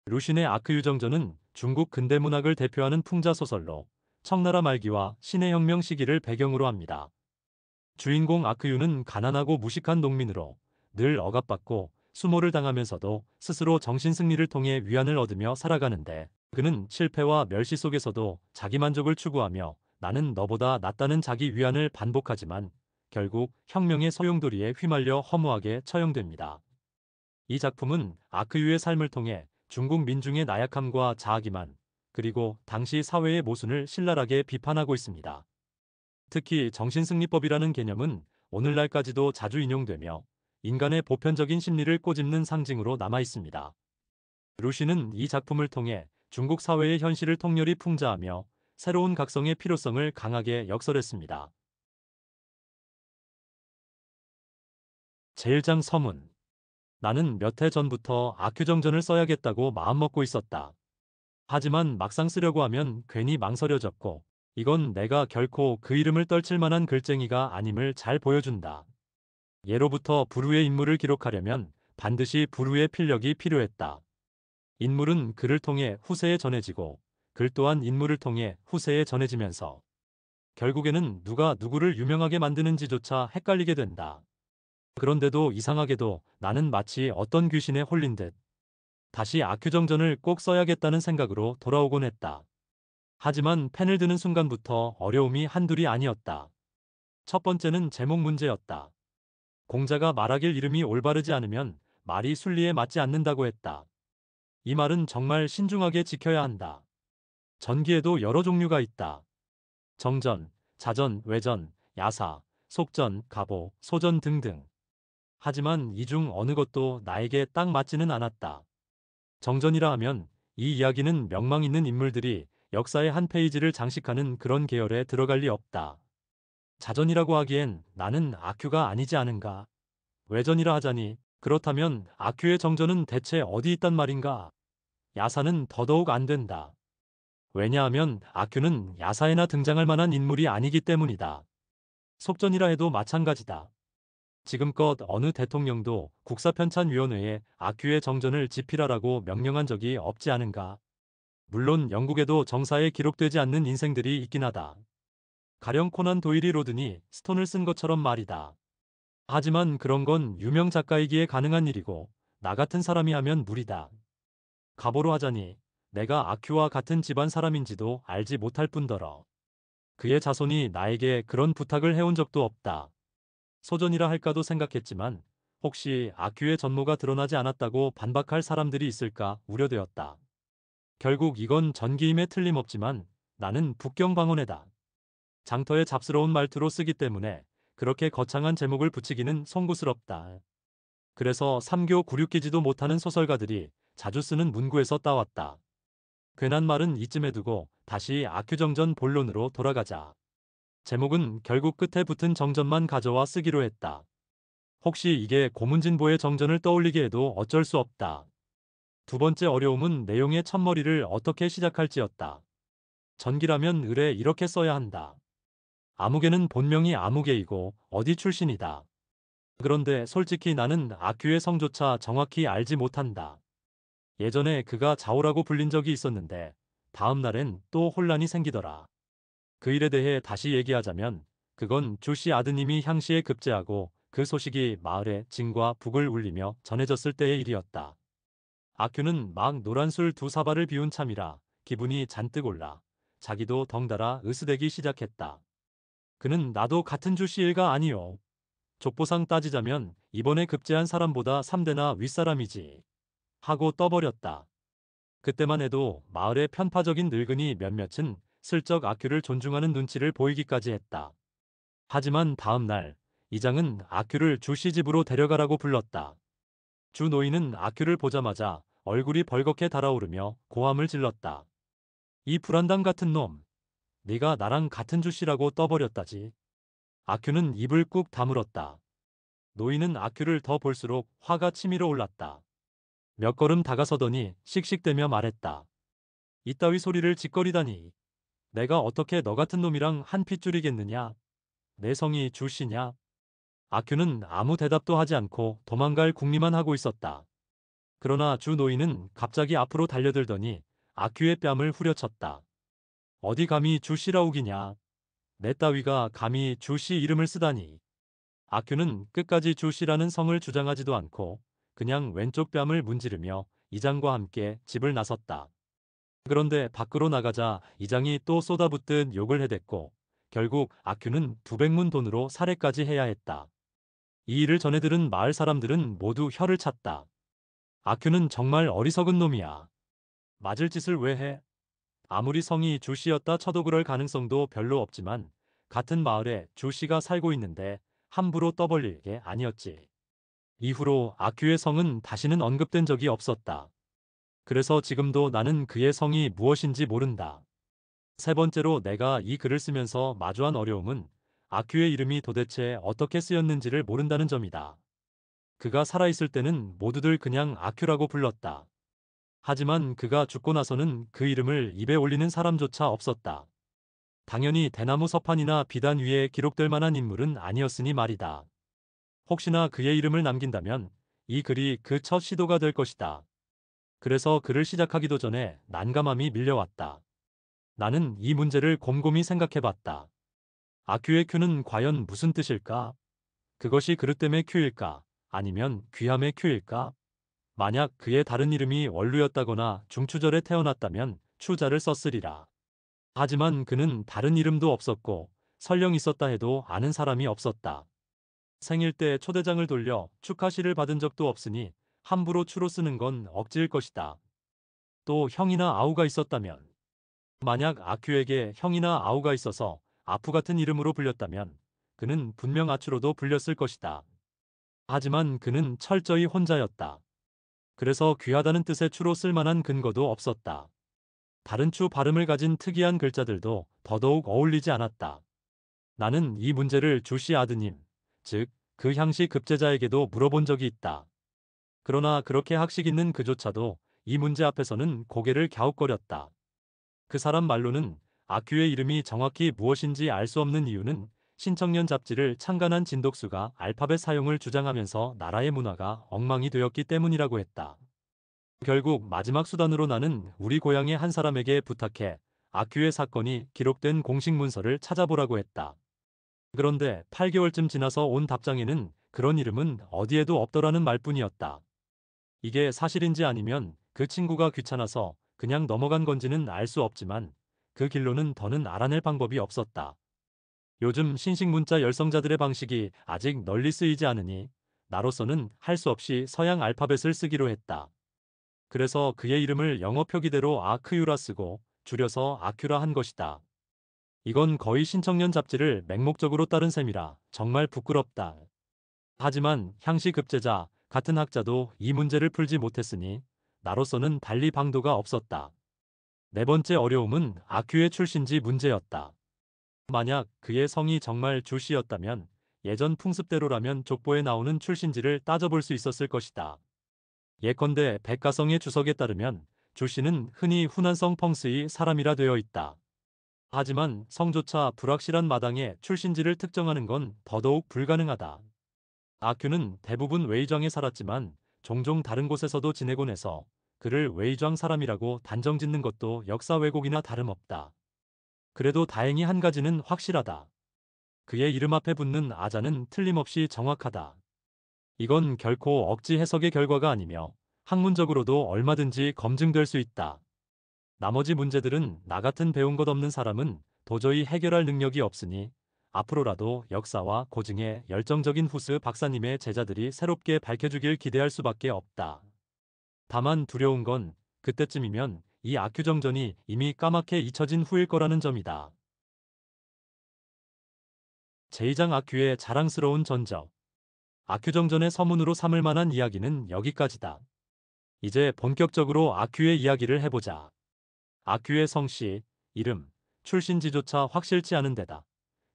루신의 아크유정전은 중국 근대문학을 대표하는 풍자소설로 청나라 말기와 신의 혁명 시기를 배경으로 합니다. 주인공 아크유는 가난하고 무식한 농민으로 늘 억압받고 수모를 당하면서도 스스로 정신승리를 통해 위안을 얻으며 살아가는데, 그는 실패와 멸시 속에서도 자기만족을 추구하며 나는 너보다 낫다는 자기 위안을 반복하지만 결국 혁명의 소용돌이에 휘말려 허무하게 처형됩니다. 이 작품은 아크유의 삶을 통해 중국 민중의 나약함과 자아기만, 그리고 당시 사회의 모순을 신랄하게 비판하고 있습니다. 특히 정신승리법이라는 개념은 오늘날까지도 자주 인용되며 인간의 보편적인 심리를 꼬집는 상징으로 남아 있습니다. 루시는 이 작품을 통해 중국 사회의 현실을 통렬히 풍자하며 새로운 각성의 필요성을 강하게 역설했습니다. 제1장 서문. 나는 몇 해 전부터 아큐정전을 써야겠다고 마음먹고 있었다. 하지만 막상 쓰려고 하면 괜히 망설여졌고, 이건 내가 결코 그 이름을 떨칠 만한 글쟁이가 아님을 잘 보여준다. 예로부터 불후의 인물을 기록하려면 반드시 불후의 필력이 필요했다. 인물은 글을 통해 후세에 전해지고, 글 또한 인물을 통해 후세에 전해지면서 결국에는 누가 누구를 유명하게 만드는지조차 헷갈리게 된다. 그런데도 이상하게도 나는 마치 어떤 귀신에 홀린 듯 다시 아큐정전을 꼭 써야겠다는 생각으로 돌아오곤 했다. 하지만 펜을 드는 순간부터 어려움이 한둘이 아니었다. 첫 번째는 제목 문제였다. 공자가 말하길 이름이 올바르지 않으면 말이 순리에 맞지 않는다고 했다. 이 말은 정말 신중하게 지켜야 한다. 전기에도 여러 종류가 있다. 정전, 자전, 외전, 야사, 속전, 가보, 소전 등등. 하지만 이 중 어느 것도 나에게 딱 맞지는 않았다. 정전이라 하면 이 이야기는 명망 있는 인물들이 역사의 한 페이지를 장식하는 그런 계열에 들어갈 리 없다. 자전이라고 하기엔 나는 아큐가 아니지 않은가? 외전이라 하자니 그렇다면 아큐의 정전은 대체 어디 있단 말인가? 야사는 더더욱 안 된다. 왜냐하면 아큐는 야사에나 등장할 만한 인물이 아니기 때문이다. 속전이라 해도 마찬가지다. 지금껏 어느 대통령도 국사편찬위원회에 아큐의 정전을 집필하라고 명령한 적이 없지 않은가? 물론 영국에도 정사에 기록되지 않는 인생들이 있긴 하다. 가령 코난 도일이 로드니 스톤을 쓴 것처럼 말이다. 하지만 그런 건 유명 작가이기에 가능한 일이고 나 같은 사람이 하면 무리다. 가보로 하자니 내가 아큐와 같은 집안 사람인지도 알지 못할 뿐더러 그의 자손이 나에게 그런 부탁을 해온 적도 없다. 소전이라 할까도 생각했지만 혹시 아큐의 전모가 드러나지 않았다고 반박할 사람들이 있을까 우려되었다. 결국 이건 전기임에 틀림없지만 나는 북경방언회다. 장터의 잡스러운 말투로 쓰기 때문에 그렇게 거창한 제목을 붙이기는 송구스럽다. 그래서 삼교 구륙기지도 못하는 소설가들이 자주 쓰는 문구에서 따왔다. 괜한 말은 이쯤에 두고 다시 아큐정전 본론으로 돌아가자. 제목은 결국 끝에 붙은 정전만 가져와 쓰기로 했다. 혹시 이게 고문진보의 정전을 떠올리게 해도 어쩔 수 없다. 두 번째 어려움은 내용의 첫머리를 어떻게 시작할지였다. 전기라면 을에 이렇게 써야 한다. 아무개는 본명이 아무개이고 어디 출신이다. 그런데 솔직히 나는 아큐의 성조차 정확히 알지 못한다. 예전에 그가 자오라고 불린 적이 있었는데 다음 날엔 또 혼란이 생기더라. 그 일에 대해 다시 얘기하자면 그건 주씨 아드님이 향시에 급제하고 그 소식이 마을에 진과 북을 울리며 전해졌을 때의 일이었다. 아큐는 막 노란 술 두 사발을 비운 참이라 기분이 잔뜩 올라 자기도 덩달아 으스대기 시작했다. 그는 나도 같은 주씨 일가 아니요. 족보상 따지자면 이번에 급제한 사람보다 3대나 윗사람이지. 하고 떠버렸다. 그때만 해도 마을의 편파적인 늙은이 몇몇은 슬쩍 아큐를 존중하는 눈치를 보이기까지 했다. 하지만 다음 날 이장은 아큐를 주씨 집으로 데려가라고 불렀다. 주 노인은 아큐를 보자마자 얼굴이 벌겋게 달아오르며 고함을 질렀다. 이 불안당 같은 놈, 네가 나랑 같은 주씨라고 떠버렸다지. 아큐는 입을 꾹 다물었다. 노인은 아큐를 더 볼수록 화가 치밀어 올랐다. 몇 걸음 다가서더니 씩씩대며 말했다. 이따위 소리를 짓거리다니. 내가 어떻게 너 같은 놈이랑 한 핏줄이겠느냐? 내 성이 주씨냐? 아큐는 아무 대답도 하지 않고 도망갈 궁리만 하고 있었다. 그러나 주 노인은 갑자기 앞으로 달려들더니 아큐의 뺨을 후려쳤다. 어디 감히 주 씨라 우기냐. 내 따위가 감히 주 씨 이름을 쓰다니. 아큐는 끝까지 주 씨라는 성을 주장하지도 않고 그냥 왼쪽 뺨을 문지르며 이장과 함께 집을 나섰다. 그런데 밖으로 나가자 이장이 또 쏟아붓듯 욕을 해댔고 결국 아큐는 두백문 돈으로 살해까지 해야 했다. 이 일을 전해 들은 마을 사람들은 모두 혀를 찼다. 아큐는 정말 어리석은 놈이야. 맞을 짓을 왜 해? 아무리 성이 주 씨였다 쳐도 그럴 가능성도 별로 없지만 같은 마을에 주 씨가 살고 있는데 함부로 떠벌릴 게 아니었지. 이후로 아큐의 성은 다시는 언급된 적이 없었다. 그래서 지금도 나는 그의 성이 무엇인지 모른다. 세 번째로 내가 이 글을 쓰면서 마주한 어려움은 아큐의 이름이 도대체 어떻게 쓰였는지를 모른다는 점이다. 그가 살아있을 때는 모두들 그냥 아큐라고 불렀다. 하지만 그가 죽고 나서는 그 이름을 입에 올리는 사람조차 없었다. 당연히 대나무 서판이나 비단 위에 기록될 만한 인물은 아니었으니 말이다. 혹시나 그의 이름을 남긴다면 이 글이 그 첫 시도가 될 것이다. 그래서 글을 시작하기도 전에 난감함이 밀려왔다. 나는 이 문제를 곰곰이 생각해봤다. 아큐의 큐는 과연 무슨 뜻일까? 그것이 그릇됨의 큐일까? 아니면 귀함의 큐일까? 만약 그의 다른 이름이 원루였다거나 중추절에 태어났다면 추자를 썼으리라. 하지만 그는 다른 이름도 없었고 설령 있었다 해도 아는 사람이 없었다. 생일 때 초대장을 돌려 축하시를 받은 적도 없으니 함부로 추로 쓰는 건 억지일 것이다. 또 형이나 아우가 있었다면 만약 아큐에게 형이나 아우가 있어서 아프 같은 이름으로 불렸다면 그는 분명 아추로도 불렸을 것이다. 하지만 그는 철저히 혼자였다. 그래서 귀하다는 뜻의 추로 쓸만한 근거도 없었다. 다른 추 발음을 가진 특이한 글자들도 더더욱 어울리지 않았다. 나는 이 문제를 주씨 아드님, 즉 그 향시 급제자에게도 물어본 적이 있다. 그러나 그렇게 학식 있는 그조차도 이 문제 앞에서는 고개를 갸웃거렸다. 그 사람 말로는 아큐의 이름이 정확히 무엇인지 알 수 없는 이유는 신청년 잡지를 창간한 진독수가 알파벳 사용을 주장하면서 나라의 문화가 엉망이 되었기 때문이라고 했다. 결국 마지막 수단으로 나는 우리 고향의 한 사람에게 부탁해 아큐의 사건이 기록된 공식 문서를 찾아보라고 했다. 그런데 8개월쯤 지나서 온 답장에는 그런 이름은 어디에도 없더라는 말뿐이었다. 이게 사실인지 아니면 그 친구가 귀찮아서 그냥 넘어간 건지는 알 수 없지만 그 길로는 더는 알아낼 방법이 없었다. 요즘 신식 문자 열성자들의 방식이 아직 널리 쓰이지 않으니 나로서는 할 수 없이 서양 알파벳을 쓰기로 했다. 그래서 그의 이름을 영어 표기대로 아크유라 쓰고 줄여서 아큐라 한 것이다. 이건 거의 신청년 잡지를 맹목적으로 따른 셈이라 정말 부끄럽다. 하지만 향시 급제자 같은 학자도 이 문제를 풀지 못했으니 나로서는 달리 방도가 없었다. 네 번째 어려움은 아큐의 출신지 문제였다. 만약 그의 성이 정말 주씨였다면 예전 풍습대로라면 족보에 나오는 출신지를 따져볼 수 있었을 것이다. 예컨대 백가성의 주석에 따르면 주씨는 흔히 후난성 펑스의 사람이라 되어 있다. 하지만 성조차 불확실한 마당에 출신지를 특정하는 건 더더욱 불가능하다. 아큐는 대부분 웨이庄에 살았지만 종종 다른 곳에서도 지내곤 해서 그를 웨이庄 사람이라고 단정짓는 것도 역사 왜곡이나 다름없다. 그래도 다행히 한 가지는 확실하다. 그의 이름 앞에 붙는 아자는 틀림없이 정확하다. 이건 결코 억지 해석의 결과가 아니며 학문적으로도 얼마든지 검증될 수 있다. 나머지 문제들은 나 같은 배운 것 없는 사람은 도저히 해결할 능력이 없으니 앞으로라도 역사와 고증에 열정적인 후스 박사님의 제자들이 새롭게 밝혀주길 기대할 수밖에 없다. 다만 두려운 건 그때쯤이면 이 아큐정전이 이미 까맣게 잊혀진 후일 거라는 점이다. 제2장 아큐의 자랑스러운 전적. 아큐정전의 서문으로 삼을 만한 이야기는 여기까지다. 이제 본격적으로 아큐의 이야기를 해보자. 아큐의 성씨, 이름, 출신지조차 확실치 않은 데다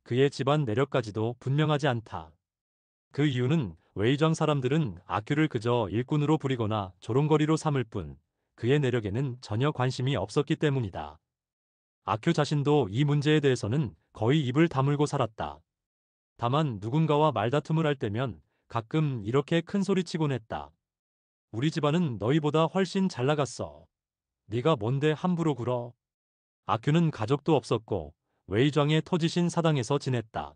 그의 집안 내력까지도 분명하지 않다. 그 이유는 웨이庄 사람들은 아큐를 그저 일꾼으로 부리거나 조롱거리로 삼을 뿐 그의 내력에는 전혀 관심이 없었기 때문이다. 아큐 자신도 이 문제에 대해서는 거의 입을 다물고 살았다. 다만 누군가와 말다툼을 할 때면 가끔 이렇게 큰 소리치곤 했다. 우리 집안은 너희보다 훨씬 잘 나갔어. 네가 뭔데 함부로 굴어? 아큐는 가족도 없었고 웨이庄의 토지신 사당에서 지냈다.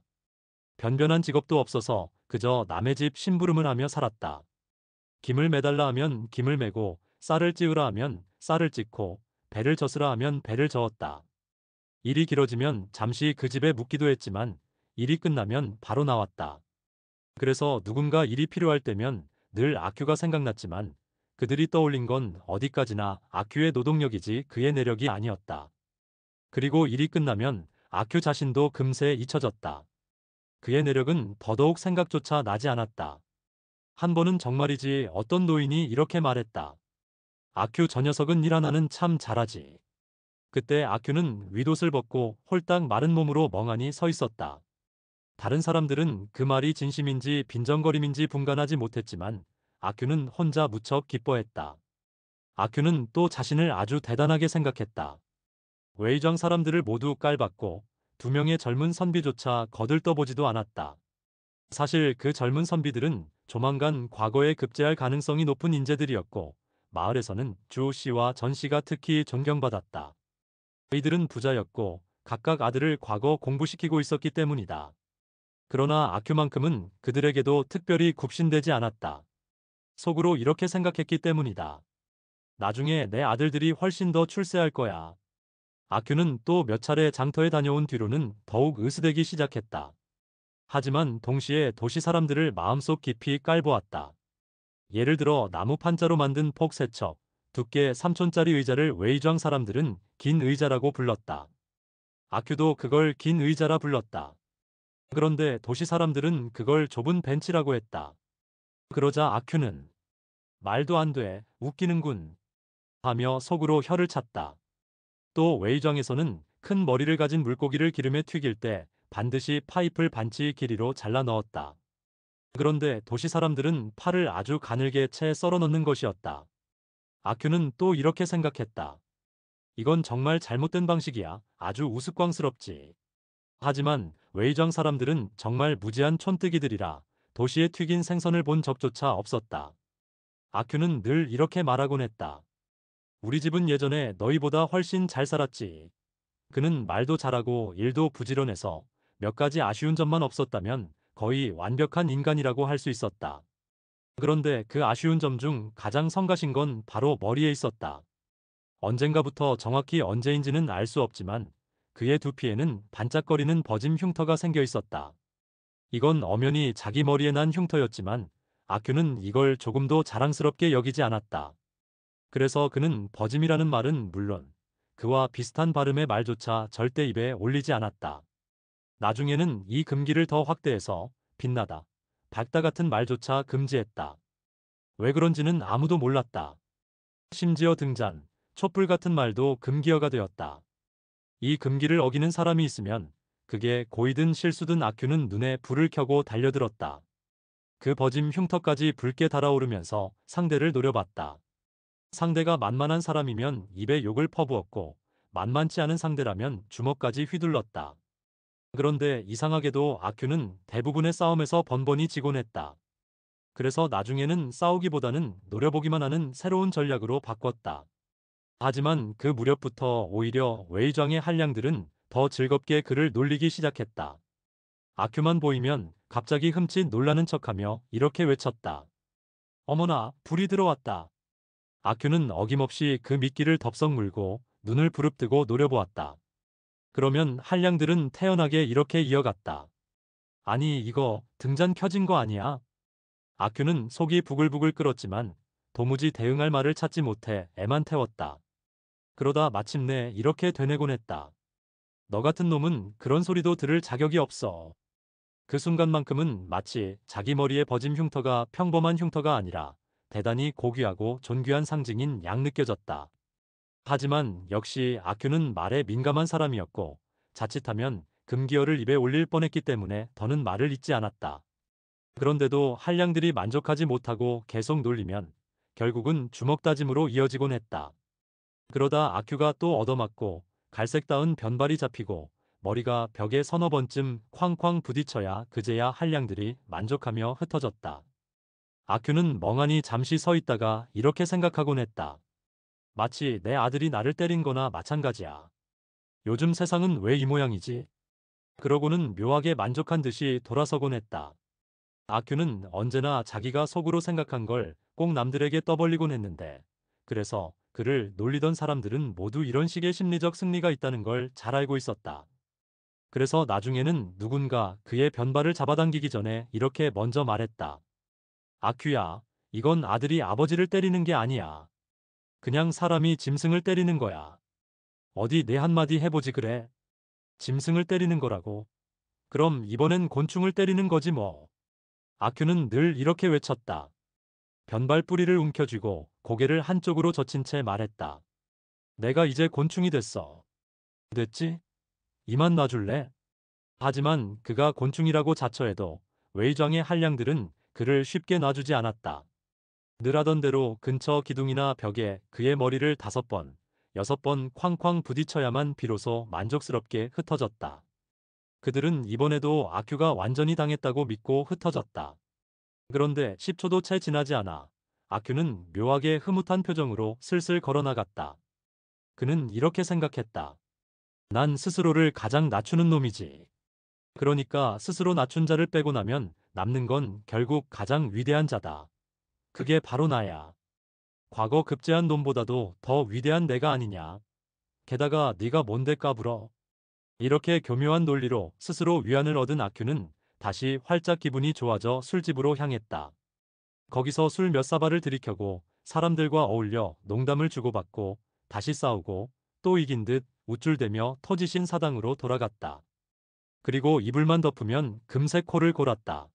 변변한 직업도 없어서 그저 남의 집 심부름을 하며 살았다. 김을 매달라 하면 김을 매고 쌀을 찌우라 하면 쌀을 찢고 배를 젓으라 하면 배를 저었다. 일이 길어지면 잠시 그 집에 묵기도 했지만 일이 끝나면 바로 나왔다. 그래서 누군가 일이 필요할 때면 늘 아큐가 생각났지만 그들이 떠올린 건 어디까지나 아큐의 노동력이지 그의 내력이 아니었다. 그리고 일이 끝나면 아큐 자신도 금세 잊혀졌다. 그의 내력은 더더욱 생각조차 나지 않았다. 한 번은 정말이지 어떤 노인이 이렇게 말했다. 아큐 저 녀석은 일 하나는 참 잘하지. 그때 아큐는 윗옷을 벗고 홀딱 마른 몸으로 멍하니 서 있었다. 다른 사람들은 그 말이 진심인지 빈정거림인지 분간하지 못했지만 아큐는 혼자 무척 기뻐했다. 아큐는 또 자신을 아주 대단하게 생각했다. 웨이庄 사람들을 모두 깔봤고 2명의 젊은 선비조차 거들떠보지도 않았다. 사실 그 젊은 선비들은 조만간 과거에 급제할 가능성이 높은 인재들이었고 마을에서는 주 씨와 전 씨가 특히 존경받았다. 이들은 부자였고 각각 아들을 과거 공부시키고 있었기 때문이다. 그러나 아큐만큼은 그들에게도 특별히 굽신대지 않았다. 속으로 이렇게 생각했기 때문이다. 나중에 내 아들들이 훨씬 더 출세할 거야. 아큐는 또 몇 차례 장터에 다녀온 뒤로는 더욱 으스대기 시작했다. 하지만 동시에 도시 사람들을 마음속 깊이 깔보았다. 예를 들어 나무 판자로 만든 폭 세척, 두께 3촌짜리 의자를 웨이庄 사람들은 긴 의자라고 불렀다. 아큐도 그걸 긴 의자라 불렀다. 그런데 도시 사람들은 그걸 좁은 벤치라고 했다. 그러자 아큐는 말도 안 돼, 웃기는군 하며 속으로 혀를 찼다. 또 웨이庄에서는 큰 머리를 가진 물고기를 기름에 튀길 때 반드시 파잎을 반치 길이로 잘라 넣었다. 그런데 도시 사람들은 파를 아주 가늘게 채 썰어 넣는 것이었다. 아큐는 또 이렇게 생각했다. 이건 정말 잘못된 방식이야. 아주 우스꽝스럽지. 하지만 웨이庄 사람들은 정말 무지한 촌뜨기들이라 도시에 튀긴 생선을 본 적조차 없었다. 아큐는 늘 이렇게 말하곤 했다. 우리 집은 예전에 너희보다 훨씬 잘 살았지. 그는 말도 잘하고 일도 부지런해서 몇 가지 아쉬운 점만 없었다면 거의 완벽한 인간이라고 할 수 있었다. 그런데 그 아쉬운 점 중 가장 성가신 건 바로 머리에 있었다. 언젠가부터 정확히 언제인지는 알 수 없지만 그의 두피에는 반짝거리는 버짐 흉터가 생겨 있었다. 이건 엄연히 자기 머리에 난 흉터였지만 아큐는 이걸 조금도 자랑스럽게 여기지 않았다. 그래서 그는 버짐이라는 말은 물론 그와 비슷한 발음의 말조차 절대 입에 올리지 않았다. 나중에는 이 금기를 더 확대해서 빛나다, 밝다 같은 말조차 금지했다. 왜 그런지는 아무도 몰랐다. 심지어 등잔, 촛불 같은 말도 금기어가 되었다. 이 금기를 어기는 사람이 있으면 그게 고의든 실수든 아큐는 눈에 불을 켜고 달려들었다. 그 버짐 흉터까지 붉게 달아오르면서 상대를 노려봤다. 상대가 만만한 사람이면 입에 욕을 퍼부었고 만만치 않은 상대라면 주먹까지 휘둘렀다. 그런데 이상하게도 아큐는 대부분의 싸움에서 번번이 지곤 했다. 그래서 나중에는 싸우기보다는 노려보기만 하는 새로운 전략으로 바꿨다. 하지만 그 무렵부터 오히려 웨이庄의 한량들은 더 즐겁게 그를 놀리기 시작했다. 아큐만 보이면 갑자기 흠칫 놀라는 척하며 이렇게 외쳤다. 어머나, 불이 들어왔다. 아큐는 어김없이 그 미끼를 덥석 물고 눈을 부릅뜨고 노려보았다. 그러면 한량들은 태연하게 이렇게 이어갔다. 아니, 이거 등잔 켜진 거 아니야? 아큐는 속이 부글부글 끓었지만 도무지 대응할 말을 찾지 못해 애만 태웠다. 그러다 마침내 이렇게 되뇌곤 했다. 너 같은 놈은 그런 소리도 들을 자격이 없어. 그 순간만큼은 마치 자기 머리에 버짐 흉터가 평범한 흉터가 아니라 대단히 고귀하고 존귀한 상징인 양 느껴졌다. 하지만 역시 아큐는 말에 민감한 사람이었고 자칫하면 금기어를 입에 올릴 뻔했기 때문에 더는 말을 잇지 않았다. 그런데도 한량들이 만족하지 못하고 계속 놀리면 결국은 주먹 다짐으로 이어지곤 했다. 그러다 아큐가 또 얻어맞고 갈색 닿은 변발이 잡히고 머리가 벽에 서너 번쯤 쾅쾅 부딪혀야 그제야 한량들이 만족하며 흩어졌다. 아큐는 멍하니 잠시 서 있다가 이렇게 생각하곤 했다. 마치 내 아들이 나를 때린 거나 마찬가지야. 요즘 세상은 왜 이 모양이지? 그러고는 묘하게 만족한 듯이 돌아서곤 했다. 아큐는 언제나 자기가 속으로 생각한 걸 꼭 남들에게 떠벌리곤 했는데, 그래서 그를 놀리던 사람들은 모두 이런 식의 심리적 승리가 있다는 걸 잘 알고 있었다. 그래서 나중에는 누군가 그의 변발을 잡아당기기 전에 이렇게 먼저 말했다. 아큐야, 이건 아들이 아버지를 때리는 게 아니야. 그냥 사람이 짐승을 때리는 거야. 어디 내 한마디 해보지 그래? 짐승을 때리는 거라고. 그럼 이번엔 곤충을 때리는 거지 뭐. 아큐는 늘 이렇게 외쳤다. 변발 뿌리를 움켜쥐고 고개를 한쪽으로 젖힌 채 말했다. 내가 이제 곤충이 됐어. 됐지? 이만 놔줄래? 하지만 그가 곤충이라고 자처해도 웨이장의 한량들은 그를 쉽게 놔주지 않았다. 늘 하던 대로 근처 기둥이나 벽에 그의 머리를 5번, 6번 쾅쾅 부딪혀야만 비로소 만족스럽게 흩어졌다. 그들은 이번에도 아큐가 완전히 당했다고 믿고 흩어졌다. 그런데 10초도 채 지나지 않아 아큐는 묘하게 흐뭇한 표정으로 슬슬 걸어나갔다. 그는 이렇게 생각했다. 난 스스로를 가장 낮추는 놈이지. 그러니까 스스로 낮춘 자를 빼고 나면 남는 건 결국 가장 위대한 자다. 그게 바로 나야. 과거 급제한 놈보다도 더 위대한 내가 아니냐. 게다가 네가 뭔데 까불어. 이렇게 교묘한 논리로 스스로 위안을 얻은 아큐는 다시 활짝 기분이 좋아져 술집으로 향했다. 거기서 술 몇 사발을 들이켜고 사람들과 어울려 농담을 주고받고 다시 싸우고 또 이긴 듯 우쭐대며 터지신 사당으로 돌아갔다. 그리고 이불만 덮으면 금세 코를 골았다.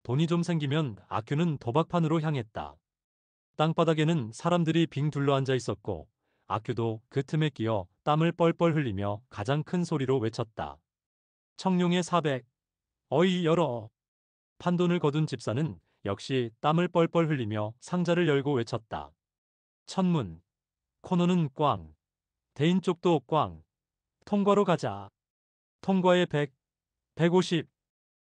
돈이 좀 생기면 아큐는 도박판으로 향했다. 땅바닥에는 사람들이 빙 둘러앉아 있었고 아큐도 그 틈에 끼어 땀을 뻘뻘 흘리며 가장 큰 소리로 외쳤다. 청룡의 400. 어이 열어. 판돈을 거둔 집사는 역시 땀을 뻘뻘 흘리며 상자를 열고 외쳤다. 천문. 코너는 꽝. 대인 쪽도 꽝. 통과로 가자. 통과의 100. 150.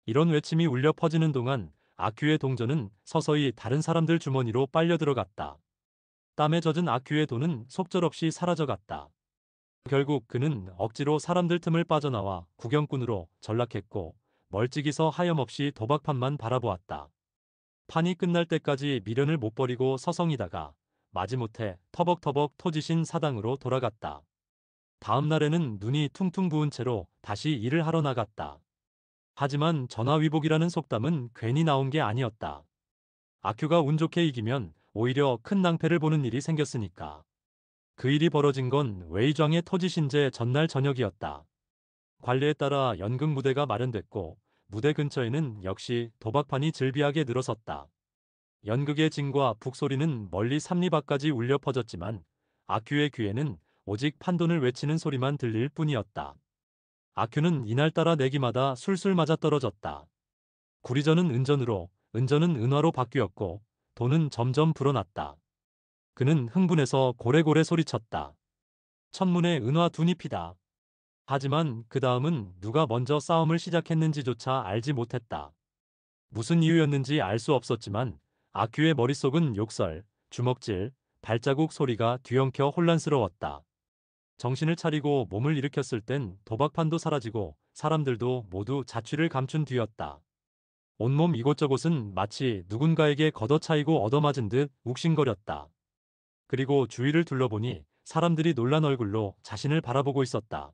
이런 외침이 울려 퍼지는 동안 아큐의 동전은 서서히 다른 사람들 주머니로 빨려 들어갔다. 땀에 젖은 아큐의 돈은 속절없이 사라져갔다. 결국 그는 억지로 사람들 틈을 빠져나와 구경꾼으로 전락했고 멀찍이서 하염없이 도박판만 바라보았다. 판이 끝날 때까지 미련을 못 버리고 서성이다가 마지못해 터벅터벅 터지신 사당으로 돌아갔다. 다음 날에는 눈이 퉁퉁 부은 채로 다시 일을 하러 나갔다. 하지만 전화위복이라는 속담은 괜히 나온 게 아니었다. 아큐가 운 좋게 이기면 오히려 큰 낭패를 보는 일이 생겼으니까. 그 일이 벌어진 건 웨이장의 토지신제 전날 저녁이었다. 관례에 따라 연극 무대가 마련됐고 무대 근처에는 역시 도박판이 즐비하게 늘어섰다. 연극의 진과 북소리는 멀리 삼리밖까지 울려 퍼졌지만 아큐의 귀에는 오직 판돈을 외치는 소리만 들릴 뿐이었다. 아큐는 이날따라 내기마다 술술 맞아떨어졌다. 구리전은 은전으로, 은전은 은화로 바뀌었고 돈은 점점 불어났다. 그는 흥분해서 고래고래 소리쳤다. 천문의 은화 2잎이다. 하지만 그 다음은 누가 먼저 싸움을 시작했는지조차 알지 못했다. 무슨 이유였는지 알 수 없었지만 아큐의 머릿속은 욕설, 주먹질, 발자국 소리가 뒤엉켜 혼란스러웠다. 정신을 차리고 몸을 일으켰을 땐 도박판도 사라지고 사람들도 모두 자취를 감춘 뒤였다. 온몸 이곳저곳은 마치 누군가에게 걷어차이고 얻어맞은 듯 욱신거렸다. 그리고 주위를 둘러보니 사람들이 놀란 얼굴로 자신을 바라보고 있었다.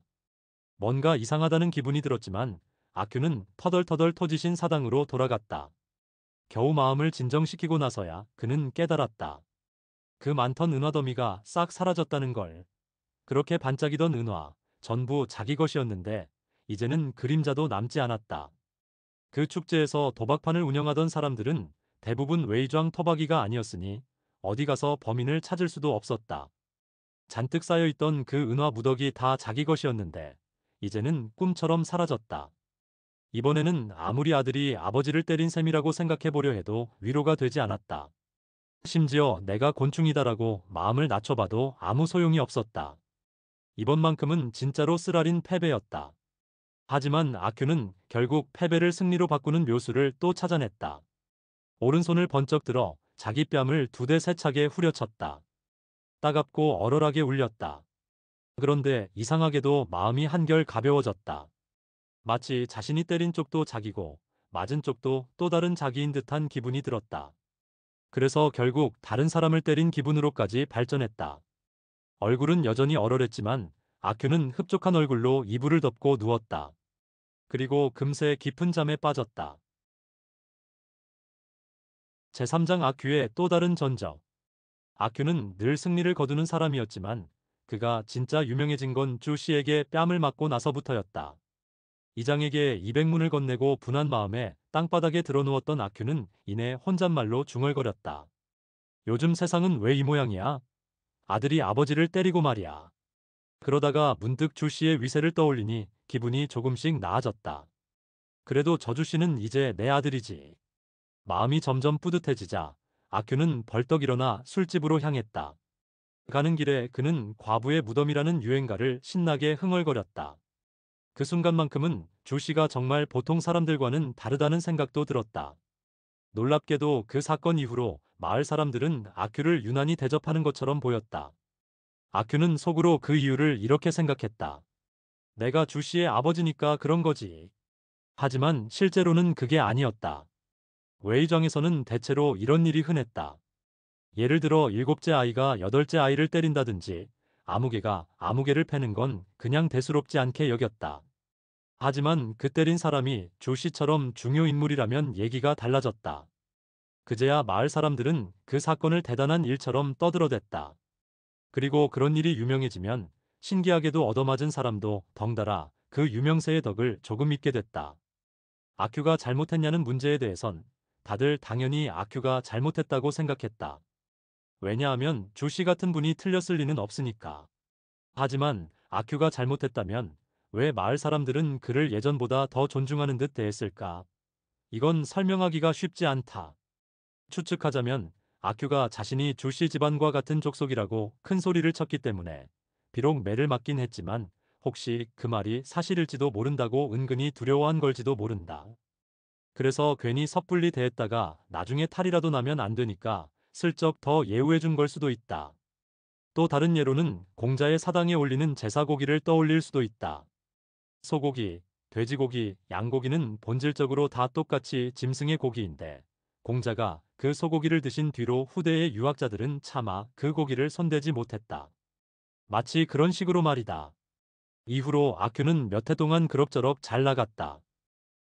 뭔가 이상하다는 기분이 들었지만 아큐는 터덜터덜 터지신 사당으로 돌아갔다. 겨우 마음을 진정시키고 나서야 그는 깨달았다. 그 많던 은화 더미가 싹 사라졌다는 걸. 그렇게 반짝이던 은화, 전부 자기 것이었는데 이제는 그림자도 남지 않았다. 그 축제에서 도박판을 운영하던 사람들은 대부분 웨이좌 토박이가 아니었으니 어디 가서 범인을 찾을 수도 없었다. 잔뜩 쌓여있던 그 은화 무더기 다 자기 것이었는데 이제는 꿈처럼 사라졌다. 이번에는 아무리 아들이 아버지를 때린 셈이라고 생각해보려 해도 위로가 되지 않았다. 심지어 내가 곤충이다라고 마음을 낮춰봐도 아무 소용이 없었다. 이번만큼은 진짜로 쓰라린 패배였다. 하지만 아큐는 결국 패배를 승리로 바꾸는 묘수를 또 찾아냈다. 오른손을 번쩍 들어 자기 뺨을 두 대 세차게 후려쳤다. 따갑고 얼얼하게 울렸다. 그런데 이상하게도 마음이 한결 가벼워졌다. 마치 자신이 때린 쪽도 자기고 맞은 쪽도 또 다른 자기인 듯한 기분이 들었다. 그래서 결국 다른 사람을 때린 기분으로까지 발전했다. 얼굴은 여전히 얼얼했지만 아큐는 흡족한 얼굴로 이불을 덮고 누웠다. 그리고 금세 깊은 잠에 빠졌다. 제3장 아큐의 또 다른 전적. 아큐는 늘 승리를 거두는 사람이었지만 그가 진짜 유명해진 건 주 씨에게 뺨을 맞고 나서부터였다. 이장에게 200문을 건네고 분한 마음에 땅바닥에 드러누웠던 아큐는 이내 혼잣말로 중얼거렸다. 요즘 세상은 왜 이 모양이야? 아들이 아버지를 때리고 말이야. 그러다가 문득 주 씨의 위세를 떠올리니 기분이 조금씩 나아졌다. 그래도 저주 씨는 이제 내 아들이지. 마음이 점점 뿌듯해지자 아큐는 벌떡 일어나 술집으로 향했다. 가는 길에 그는 과부의 무덤이라는 유행가를 신나게 흥얼거렸다. 그 순간만큼은 주 씨가 정말 보통 사람들과는 다르다는 생각도 들었다. 놀랍게도 그 사건 이후로 마을 사람들은 아큐를 유난히 대접하는 것처럼 보였다. 아큐는 속으로 그 이유를 이렇게 생각했다. 내가 주 씨의 아버지니까 그런 거지. 하지만 실제로는 그게 아니었다. 웨이정에서는 대체로 이런 일이 흔했다. 예를 들어 7째 아이가 8째 아이를 때린다든지 아무개가 아무개를 패는 건 그냥 대수롭지 않게 여겼다. 하지만 그 때린 사람이 조 씨처럼 중요 인물이라면 얘기가 달라졌다. 그제야 마을 사람들은 그 사건을 대단한 일처럼 떠들어댔다. 그리고 그런 일이 유명해지면 신기하게도 얻어맞은 사람도 덩달아 그 유명세의 덕을 조금 잊게 됐다. 아큐가 잘못했냐는 문제에 대해선 다들 당연히 아큐가 잘못했다고 생각했다. 왜냐하면 조 씨 같은 분이 틀렸을 리는 없으니까. 하지만 아큐가 잘못했다면 왜 마을 사람들은 그를 예전보다 더 존중하는 듯 대했을까? 이건 설명하기가 쉽지 않다. 추측하자면 아큐가 자신이 조 씨 집안과 같은 족속이라고 큰 소리를 쳤기 때문에 비록 매를 맞긴 했지만 혹시 그 말이 사실일지도 모른다고 은근히 두려워한 걸지도 모른다. 그래서 괜히 섣불리 대했다가 나중에 탈이라도 나면 안 되니까 슬쩍 더 예우해 준 걸 수도 있다. 또 다른 예로는 공자의 사당에 올리는 제사고기를 떠올릴 수도 있다. 소고기, 돼지고기, 양고기는 본질적으로 다 똑같이 짐승의 고기인데 공자가 그 소고기를 드신 뒤로 후대의 유학자들은 차마 그 고기를 손대지 못했다. 마치 그런 식으로 말이다. 이후로 아큐는 몇 해 동안 그럭저럭 잘 나갔다.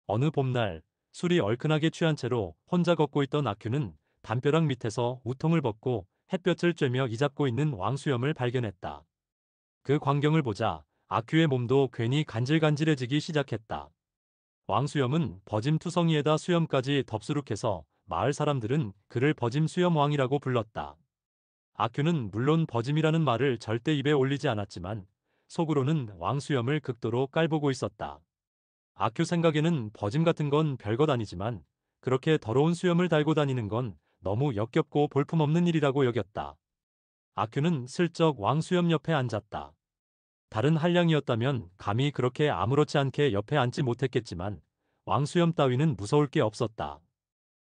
어느 봄날 술이 얼큰하게 취한 채로 혼자 걷고 있던 아큐는 담벼락 밑에서 우통을 벗고 햇볕을 쬐며 이잡고 있는 왕수염을 발견했다. 그 광경을 보자 아큐의 몸도 괜히 간질간질해지기 시작했다. 왕수염은 버짐투성이에다 수염까지 덥수룩해서 마을 사람들은 그를 버짐수염왕이라고 불렀다. 아큐는 물론 버짐이라는 말을 절대 입에 올리지 않았지만 속으로는 왕수염을 극도로 깔보고 있었다. 아큐 생각에는 버짐 같은 건 별것 아니지만 그렇게 더러운 수염을 달고 다니는 건 너무 역겹고 볼품없는 일이라고 여겼다. 아큐는 슬쩍 왕수염 옆에 앉았다. 다른 한량이었다면 감히 그렇게 아무렇지 않게 옆에 앉지 못했겠지만 왕수염 따위는 무서울 게 없었다.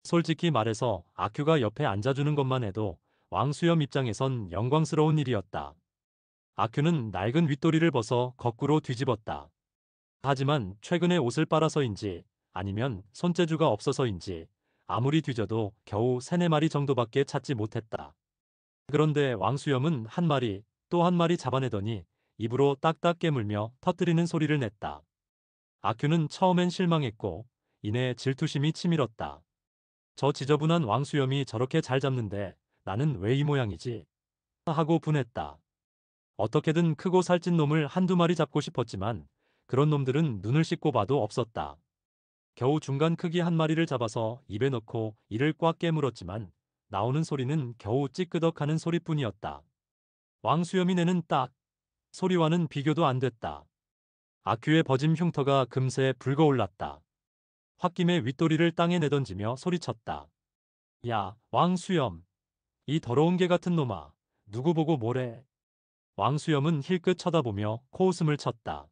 솔직히 말해서 아큐가 옆에 앉아주는 것만 해도 왕수염 입장에선 영광스러운 일이었다. 아큐는 낡은 윗도리를 벗어 거꾸로 뒤집었다. 하지만 최근에 옷을 빨아서인지 아니면 손재주가 없어서인지 아무리 뒤져도 겨우 3~4마리 정도밖에 찾지 못했다. 그런데 왕수염은 한 마리 또 한 마리 잡아내더니 입으로 딱딱 깨물며 터뜨리는 소리를 냈다. 아큐는 처음엔 실망했고 이내 질투심이 치밀었다. 저 지저분한 왕수염이 저렇게 잘 잡는데 나는 왜 이 모양이지? 하고 분했다. 어떻게든 크고 살찐 놈을 한두 마리 잡고 싶었지만 그런 놈들은 눈을 씻고 봐도 없었다. 겨우 중간 크기 한 마리를 잡아서 입에 넣고 이를 꽉 깨물었지만 나오는 소리는 겨우 찌끄덕하는 소리뿐이었다. 왕수염이 내는 딱 소리와는 비교도 안 됐다. 아큐의 버짐 흉터가 금세 붉어올랐다. 홧김에 윗도리를 땅에 내던지며 소리쳤다. 야, 왕수염! 이 더러운 개 같은 놈아! 누구 보고 뭐래? 왕수염은 힐끗 쳐다보며 코웃음을 쳤다.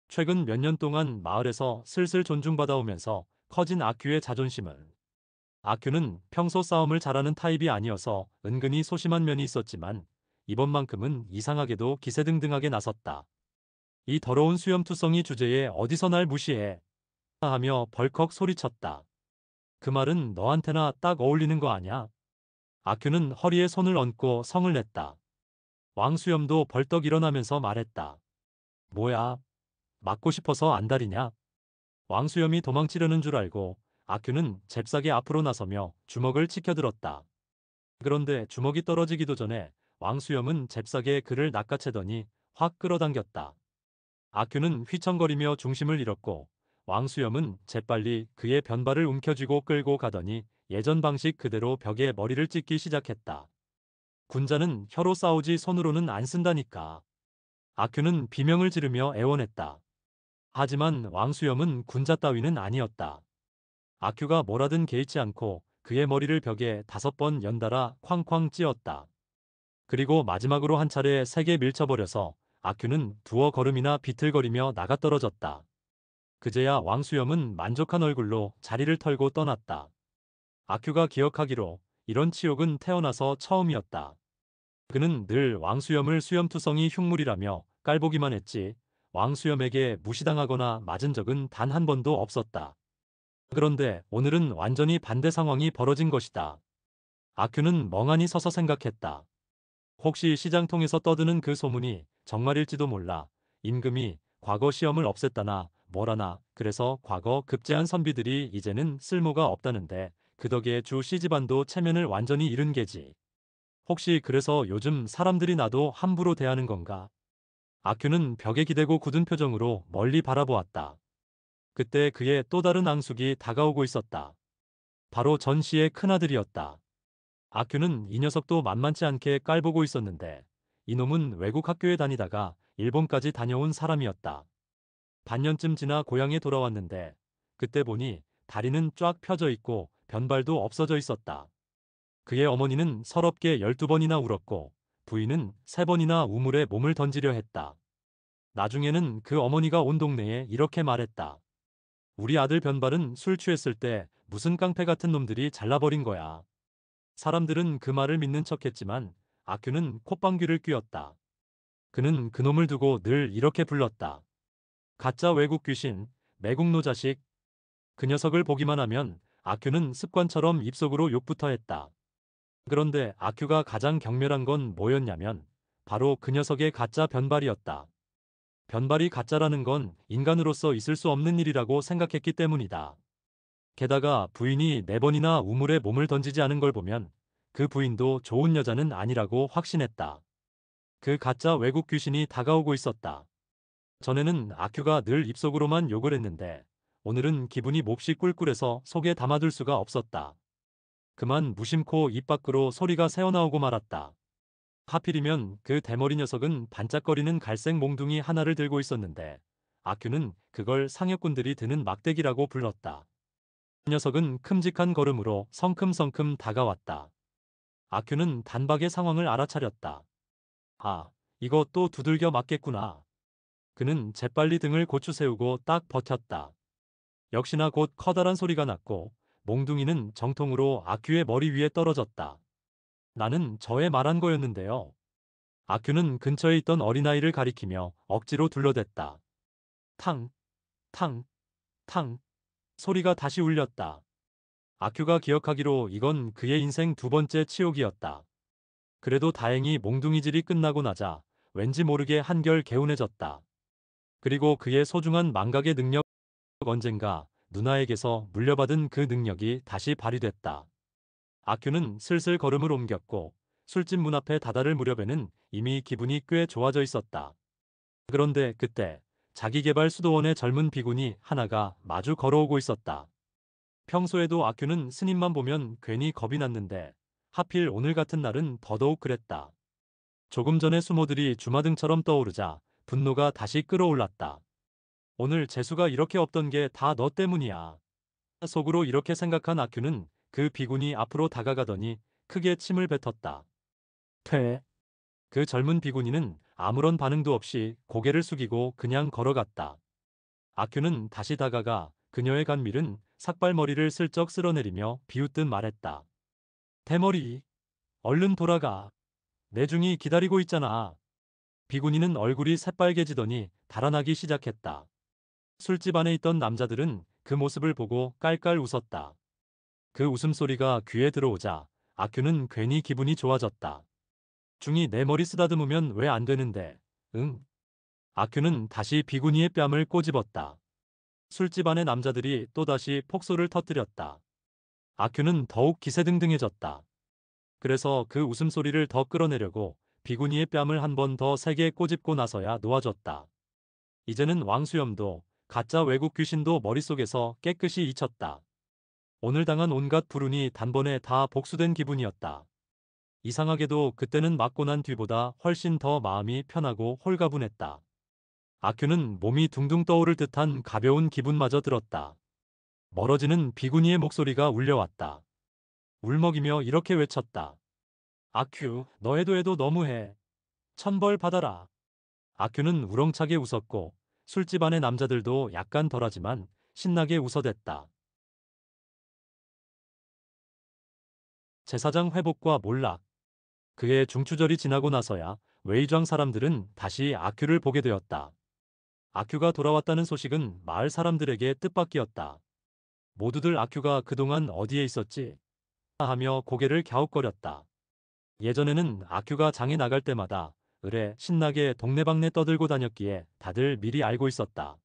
최근 몇 년 동안 마을에서 슬슬 존중받아오면서 커진 아큐의 자존심은 아큐는 평소 싸움을 잘하는 타입이 아니어서 은근히 소심한 면이 있었지만 이번만큼은 이상하게도 기세등등하게 나섰다. 이 더러운 수염투성이 주제에 어디서 날 무시해 하며 벌컥 소리쳤다. 그 말은 너한테나 딱 어울리는 거 아냐? 아큐는 허리에 손을 얹고 성을 냈다. 왕수염도 벌떡 일어나면서 말했다. 뭐야? 맞고 싶어서 안달이냐? 왕수염이 도망치려는 줄 알고 아큐는 잽싸게 앞으로 나서며 주먹을 치켜들었다. 그런데 주먹이 떨어지기도 전에 왕수염은 잽싸게 그를 낚아채더니 확 끌어당겼다. 아큐는 휘청거리며 중심을 잃었고 왕수염은 재빨리 그의 변발을 움켜쥐고 끌고 가더니 예전 방식 그대로 벽에 머리를 찍기 시작했다. 군자는 혀로 싸우지 손으로는 안 쓴다니까. 아큐는 비명을 지르며 애원했다. 하지만 왕수염은 군자 따위는 아니었다. 아큐가 뭐라든 개의치 않고 그의 머리를 벽에 5번 연달아 쾅쾅 찧었다. 그리고 마지막으로 한 차례 세게 밀쳐버려서 아큐는 두어 걸음이나 비틀거리며 나가떨어졌다. 그제야 왕수염은 만족한 얼굴로 자리를 털고 떠났다. 아큐가 기억하기로 이런 치욕은 태어나서 처음이었다. 그는 늘 왕수염을 수염투성이 흉물이라며 깔보기만 했지 왕수염에게 무시당하거나 맞은 적은 단 한 번도 없었다. 그런데 오늘은 완전히 반대 상황이 벌어진 것이다. 아큐는 멍하니 서서 생각했다. 혹시 시장통에서 떠드는 그 소문이 정말일지도 몰라. 임금이 과거 시험을 없앴다나 뭐라나 그래서 과거 급제한 선비들이 이제는 쓸모가 없다는데 그 덕에 주 C집안도 체면을 완전히 잃은 게지. 혹시 그래서 요즘 사람들이 나도 함부로 대하는 건가? 아큐는 벽에 기대고 굳은 표정으로 멀리 바라보았다. 그때 그의 또 다른 앙숙이 다가오고 있었다. 바로 전 씨의 큰아들이었다. 아큐는 이 녀석도 만만치 않게 깔보고 있었는데 이놈은 외국 학교에 다니다가 일본까지 다녀온 사람이었다. 반년쯤 지나 고향에 돌아왔는데 그때 보니 다리는 쫙 펴져 있고 변발도 없어져 있었다. 그의 어머니는 서럽게 12번이나 울었고 부인은 3번이나 우물에 몸을 던지려 했다. 나중에는 그 어머니가 온 동네에 이렇게 말했다. 우리 아들 변발은 술 취했을 때 무슨 깡패 같은 놈들이 잘라버린 거야. 사람들은 그 말을 믿는 척했지만 아큐는 콧방귀를 뀌었다. 그는 그놈을 두고 늘 이렇게 불렀다. 가짜 외국 귀신, 매국노 자식. 그 녀석을 보기만 하면 아큐는 습관처럼 입속으로 욕부터 했다. 그런데 아큐가 가장 경멸한 건 뭐였냐면 바로 그 녀석의 가짜 변발이었다. 변발이 가짜라는 건 인간으로서 있을 수 없는 일이라고 생각했기 때문이다. 게다가 부인이 4번이나 우물에 몸을 던지지 않은 걸 보면 그 부인도 좋은 여자는 아니라고 확신했다. 그 가짜 외국 귀신이 다가오고 있었다. 전에는 아큐가 늘 입속으로만 욕을 했는데 오늘은 기분이 몹시 꿀꿀해서 속에 담아둘 수가 없었다. 그만 무심코 입 밖으로 소리가 새어나오고 말았다. 하필이면 그 대머리 녀석은 반짝거리는 갈색 몽둥이 하나를 들고 있었는데 아큐는 그걸 상역군들이 드는 막대기라고 불렀다. 그 녀석은 큼직한 걸음으로 성큼성큼 다가왔다. 아큐는 단박에 상황을 알아차렸다. 아, 이거 또 두들겨 맞겠구나. 그는 재빨리 등을 고추 세우고 딱 버텼다. 역시나 곧 커다란 소리가 났고 몽둥이는 정통으로 아큐의 머리 위에 떨어졌다. 나는 저에 말한 거였는데요. 아큐는 근처에 있던 어린아이를 가리키며 억지로 둘러댔다. 탕, 탕, 탕. 소리가 다시 울렸다. 아큐가 기억하기로 이건 그의 인생 2번째 치욕이었다. 그래도 다행히 몽둥이질이 끝나고 나자 왠지 모르게 한결 개운해졌다. 그리고 그의 소중한 망각의 능력 언젠가 누나에게서 물려받은 그 능력이 다시 발휘됐다. 아큐는 슬슬 걸음을 옮겼고 술집 문 앞에 다다를 무렵에는 이미 기분이 꽤 좋아져 있었다. 그런데 그때 자기개발 수도원의 젊은 비군이 하나가 마주 걸어오고 있었다. 평소에도 아큐는 스님만 보면 괜히 겁이 났는데 하필 오늘 같은 날은 더더욱 그랬다. 조금 전에 수모들이 주마등처럼 떠오르자 분노가 다시 끌어올랐다. 오늘 재수가 이렇게 없던 게 다 너 때문이야. 속으로 이렇게 생각한 아큐는 그 비군이 앞으로 다가가더니 크게 침을 뱉었다. 퇴. 그 젊은 비구니는 아무런 반응도 없이 고개를 숙이고 그냥 걸어갔다. 아큐는 다시 다가가 그녀의 간밀은 삭발머리를 슬쩍 쓸어내리며 비웃듯 말했다. 대머리, 얼른 돌아가. 내중이 기다리고 있잖아. 비구니는 얼굴이 새빨개지더니 달아나기 시작했다. 술집 안에 있던 남자들은 그 모습을 보고 깔깔 웃었다. 그 웃음소리가 귀에 들어오자 아큐는 괜히 기분이 좋아졌다. 중이 내 머리 쓰다듬으면 왜 안 되는데, 응? 아큐는 다시 비구니의 뺨을 꼬집었다. 술집 안의 남자들이 또다시 폭소를 터뜨렸다. 아큐는 더욱 기세등등해졌다. 그래서 그 웃음소리를 더 끌어내려고 비구니의 뺨을 한 번 더 세게 꼬집고 나서야 놓아줬다. 이제는 왕수염도 가짜 외국 귀신도 머릿속에서 깨끗이 잊혔다. 오늘 당한 온갖 불운이 단번에 다 복수된 기분이었다. 이상하게도 그때는 맞고 난 뒤보다 훨씬 더 마음이 편하고 홀가분했다. 아큐는 몸이 둥둥 떠오를 듯한 가벼운 기분마저 들었다. 멀어지는 비구니의 목소리가 울려왔다. 울먹이며 이렇게 외쳤다. 아큐, 너 해도 너무해. 천벌 받아라. 아큐는 우렁차게 웃었고 술집 안의 남자들도 약간 덜하지만 신나게 웃어댔다. 제사장 회복과 몰락. 그의 중추절이 지나고 나서야 웨이庄 사람들은 다시 아큐를 보게 되었다. 아큐가 돌아왔다는 소식은 마을 사람들에게 뜻밖이었다. 모두들 아큐가 그동안 어디에 있었지? 하며 고개를 갸웃거렸다. 예전에는 아큐가 장에 나갈 때마다 을에 신나게 동네방네 떠들고 다녔기에 다들 미리 알고 있었다.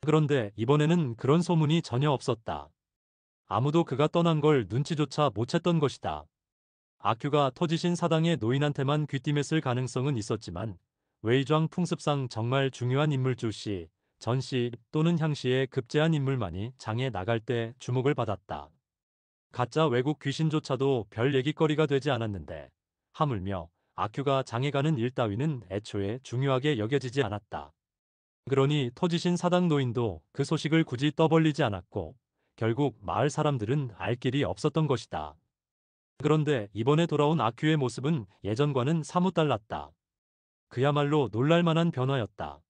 그런데 이번에는 그런 소문이 전혀 없었다. 아무도 그가 떠난 걸 눈치조차 못 챘던 것이다. 아큐가 터지신 사당의 노인한테만 귀띔했을 가능성은 있었지만 웨이庄 풍습상 정말 중요한 인물 주씨, 전씨 또는 향씨의 급제한 인물만이 장에 나갈 때 주목을 받았다. 가짜 외국 귀신조차도 별 얘기거리가 되지 않았는데 하물며 아큐가 장에 가는 일 따위는 애초에 중요하게 여겨지지 않았다. 그러니 터지신 사당 노인도 그 소식을 굳이 떠벌리지 않았고 결국 마을 사람들은 알 길이 없었던 것이다. 그런데 이번에 돌아온 아큐의 모습은 예전과는 사뭇 달랐다. 그야말로 놀랄만한 변화였다.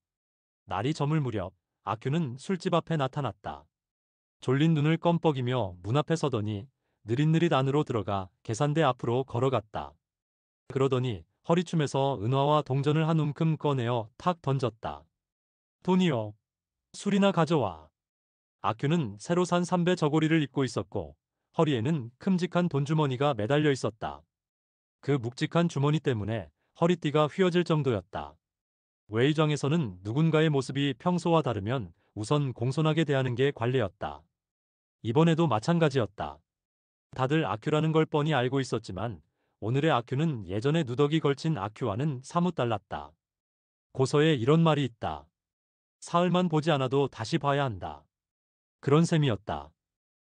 날이 저물 무렵 아큐는 술집 앞에 나타났다. 졸린 눈을 껌뻑이며 문 앞에 서더니 느릿느릿 안으로 들어가 계산대 앞으로 걸어갔다. 그러더니 허리춤에서 은화와 동전을 한 움큼 꺼내어 탁 던졌다. 돈이요. 술이나 가져와. 아큐는 새로 산 삼배 저고리를 입고 있었고 허리에는 큼직한 돈주머니가 매달려 있었다. 그 묵직한 주머니 때문에 허리띠가 휘어질 정도였다. 웨이庄에서는 누군가의 모습이 평소와 다르면 우선 공손하게 대하는 게 관례였다. 이번에도 마찬가지였다. 다들 아큐라는 걸 뻔히 알고 있었지만 오늘의 아큐는 예전에 누더기 걸친 아큐와는 사뭇 달랐다. 고서에 이런 말이 있다. 사흘만 보지 않아도 다시 봐야 한다. 그런 셈이었다.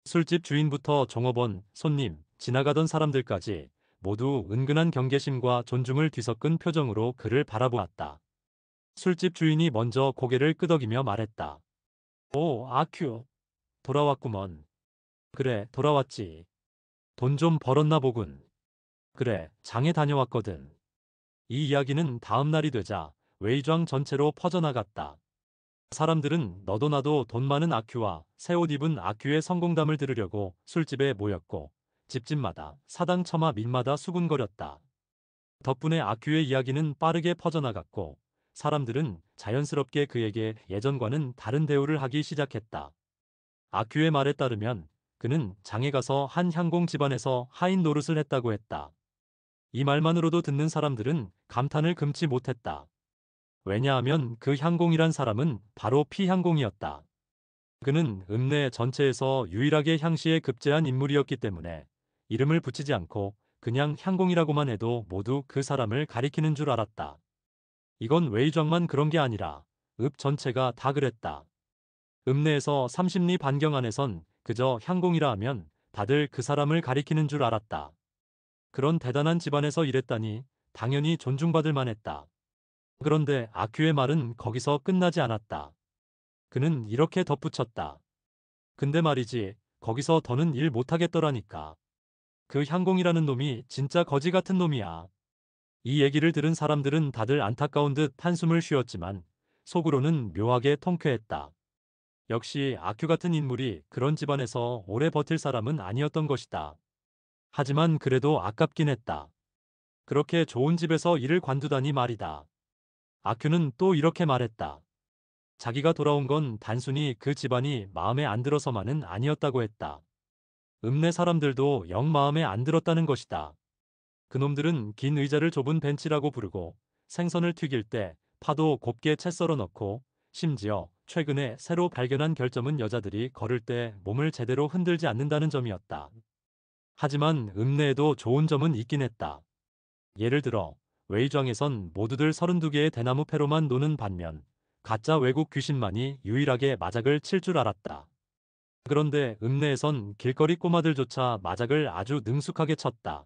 술집 주인부터 종업원, 손님, 지나가던 사람들까지 모두 은근한 경계심과 존중을 뒤섞은 표정으로 그를 바라보았다. 술집 주인이 먼저 고개를 끄덕이며 말했다. 오, 아큐. 돌아왔구먼. 그래, 돌아왔지. 돈 좀 벌었나 보군. 그래, 장에 다녀왔거든. 이 이야기는 다음 날이 되자 웨이庄 전체로 퍼져나갔다. 사람들은 너도 나도 돈 많은 아큐와 새 옷 입은 아큐의 성공담을 들으려고 술집에 모였고 집집마다 사당 처마 민마다 수군거렸다. 덕분에 아큐의 이야기는 빠르게 퍼져나갔고 사람들은 자연스럽게 그에게 예전과는 다른 대우를 하기 시작했다. 아큐의 말에 따르면 그는 장에 가서 한 향공 집안에서 하인 노릇을 했다고 했다. 이 말만으로도 듣는 사람들은 감탄을 금치 못했다. 왜냐하면 그 향공이란 사람은 바로 피향공이었다. 그는 읍내 전체에서 유일하게 향씨에 급제한 인물이었기 때문에 이름을 붙이지 않고 그냥 향공이라고만 해도 모두 그 사람을 가리키는 줄 알았다. 이건 웨이庄만 그런 게 아니라 읍 전체가 다 그랬다. 읍내에서 30리 반경 안에선 그저 향공이라 하면 다들 그 사람을 가리키는 줄 알았다. 그런 대단한 집안에서 일했다니 당연히 존중받을 만했다. 그런데 아큐의 말은 거기서 끝나지 않았다. 그는 이렇게 덧붙였다. 근데 말이지, 거기서 더는 일 못하겠더라니까. 그 향공이라는 놈이 진짜 거지 같은 놈이야. 이 얘기를 들은 사람들은 다들 안타까운 듯 한숨을 쉬었지만 속으로는 묘하게 통쾌했다. 역시 아큐 같은 인물이 그런 집안에서 오래 버틸 사람은 아니었던 것이다. 하지만 그래도 아깝긴 했다. 그렇게 좋은 집에서 일을 관두다니 말이다. 아큐는 또 이렇게 말했다. 자기가 돌아온 건 단순히 그 집안이 마음에 안 들어서만은 아니었다고 했다. 읍내 사람들도 영 마음에 안 들었다는 것이다. 그놈들은 긴 의자를 좁은 벤치라고 부르고 생선을 튀길 때 파도 곱게 채 썰어 넣고 심지어 최근에 새로 발견한 결점은 여자들이 걸을 때 몸을 제대로 흔들지 않는다는 점이었다. 하지만 읍내에도 좋은 점은 있긴 했다. 예를 들어 웨이庄에선 모두들 32개의 대나무 패로만 노는 반면 가짜 외국 귀신만이 유일하게 마작을 칠 줄 알았다. 그런데 읍내에선 길거리 꼬마들조차 마작을 아주 능숙하게 쳤다.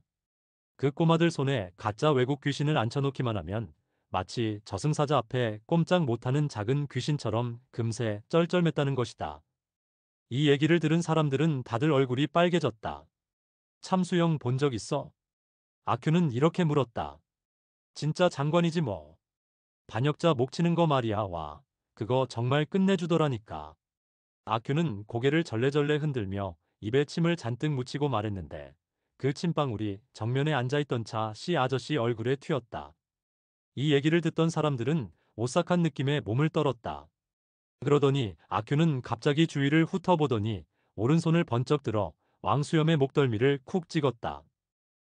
그 꼬마들 손에 가짜 외국 귀신을 앉혀놓기만 하면 마치 저승사자 앞에 꼼짝 못하는 작은 귀신처럼 금세 쩔쩔맸다는 것이다. 이 얘기를 들은 사람들은 다들 얼굴이 빨개졌다. 참수형 본 적 있어? 아큐는 이렇게 물었다. 진짜 장관이지 뭐. 반역자 목 치는 거 말이야 와. 그거 정말 끝내주더라니까. 아큐는 고개를 절레절레 흔들며 입에 침을 잔뜩 묻히고 말했는데 그 침방울이 정면에 앉아있던 차 씨 아저씨 얼굴에 튀었다. 이 얘기를 듣던 사람들은 오싹한 느낌에 몸을 떨었다. 그러더니 아큐는 갑자기 주위를 훑어보더니 오른손을 번쩍 들어 왕수염의 목덜미를 쿡 찍었다.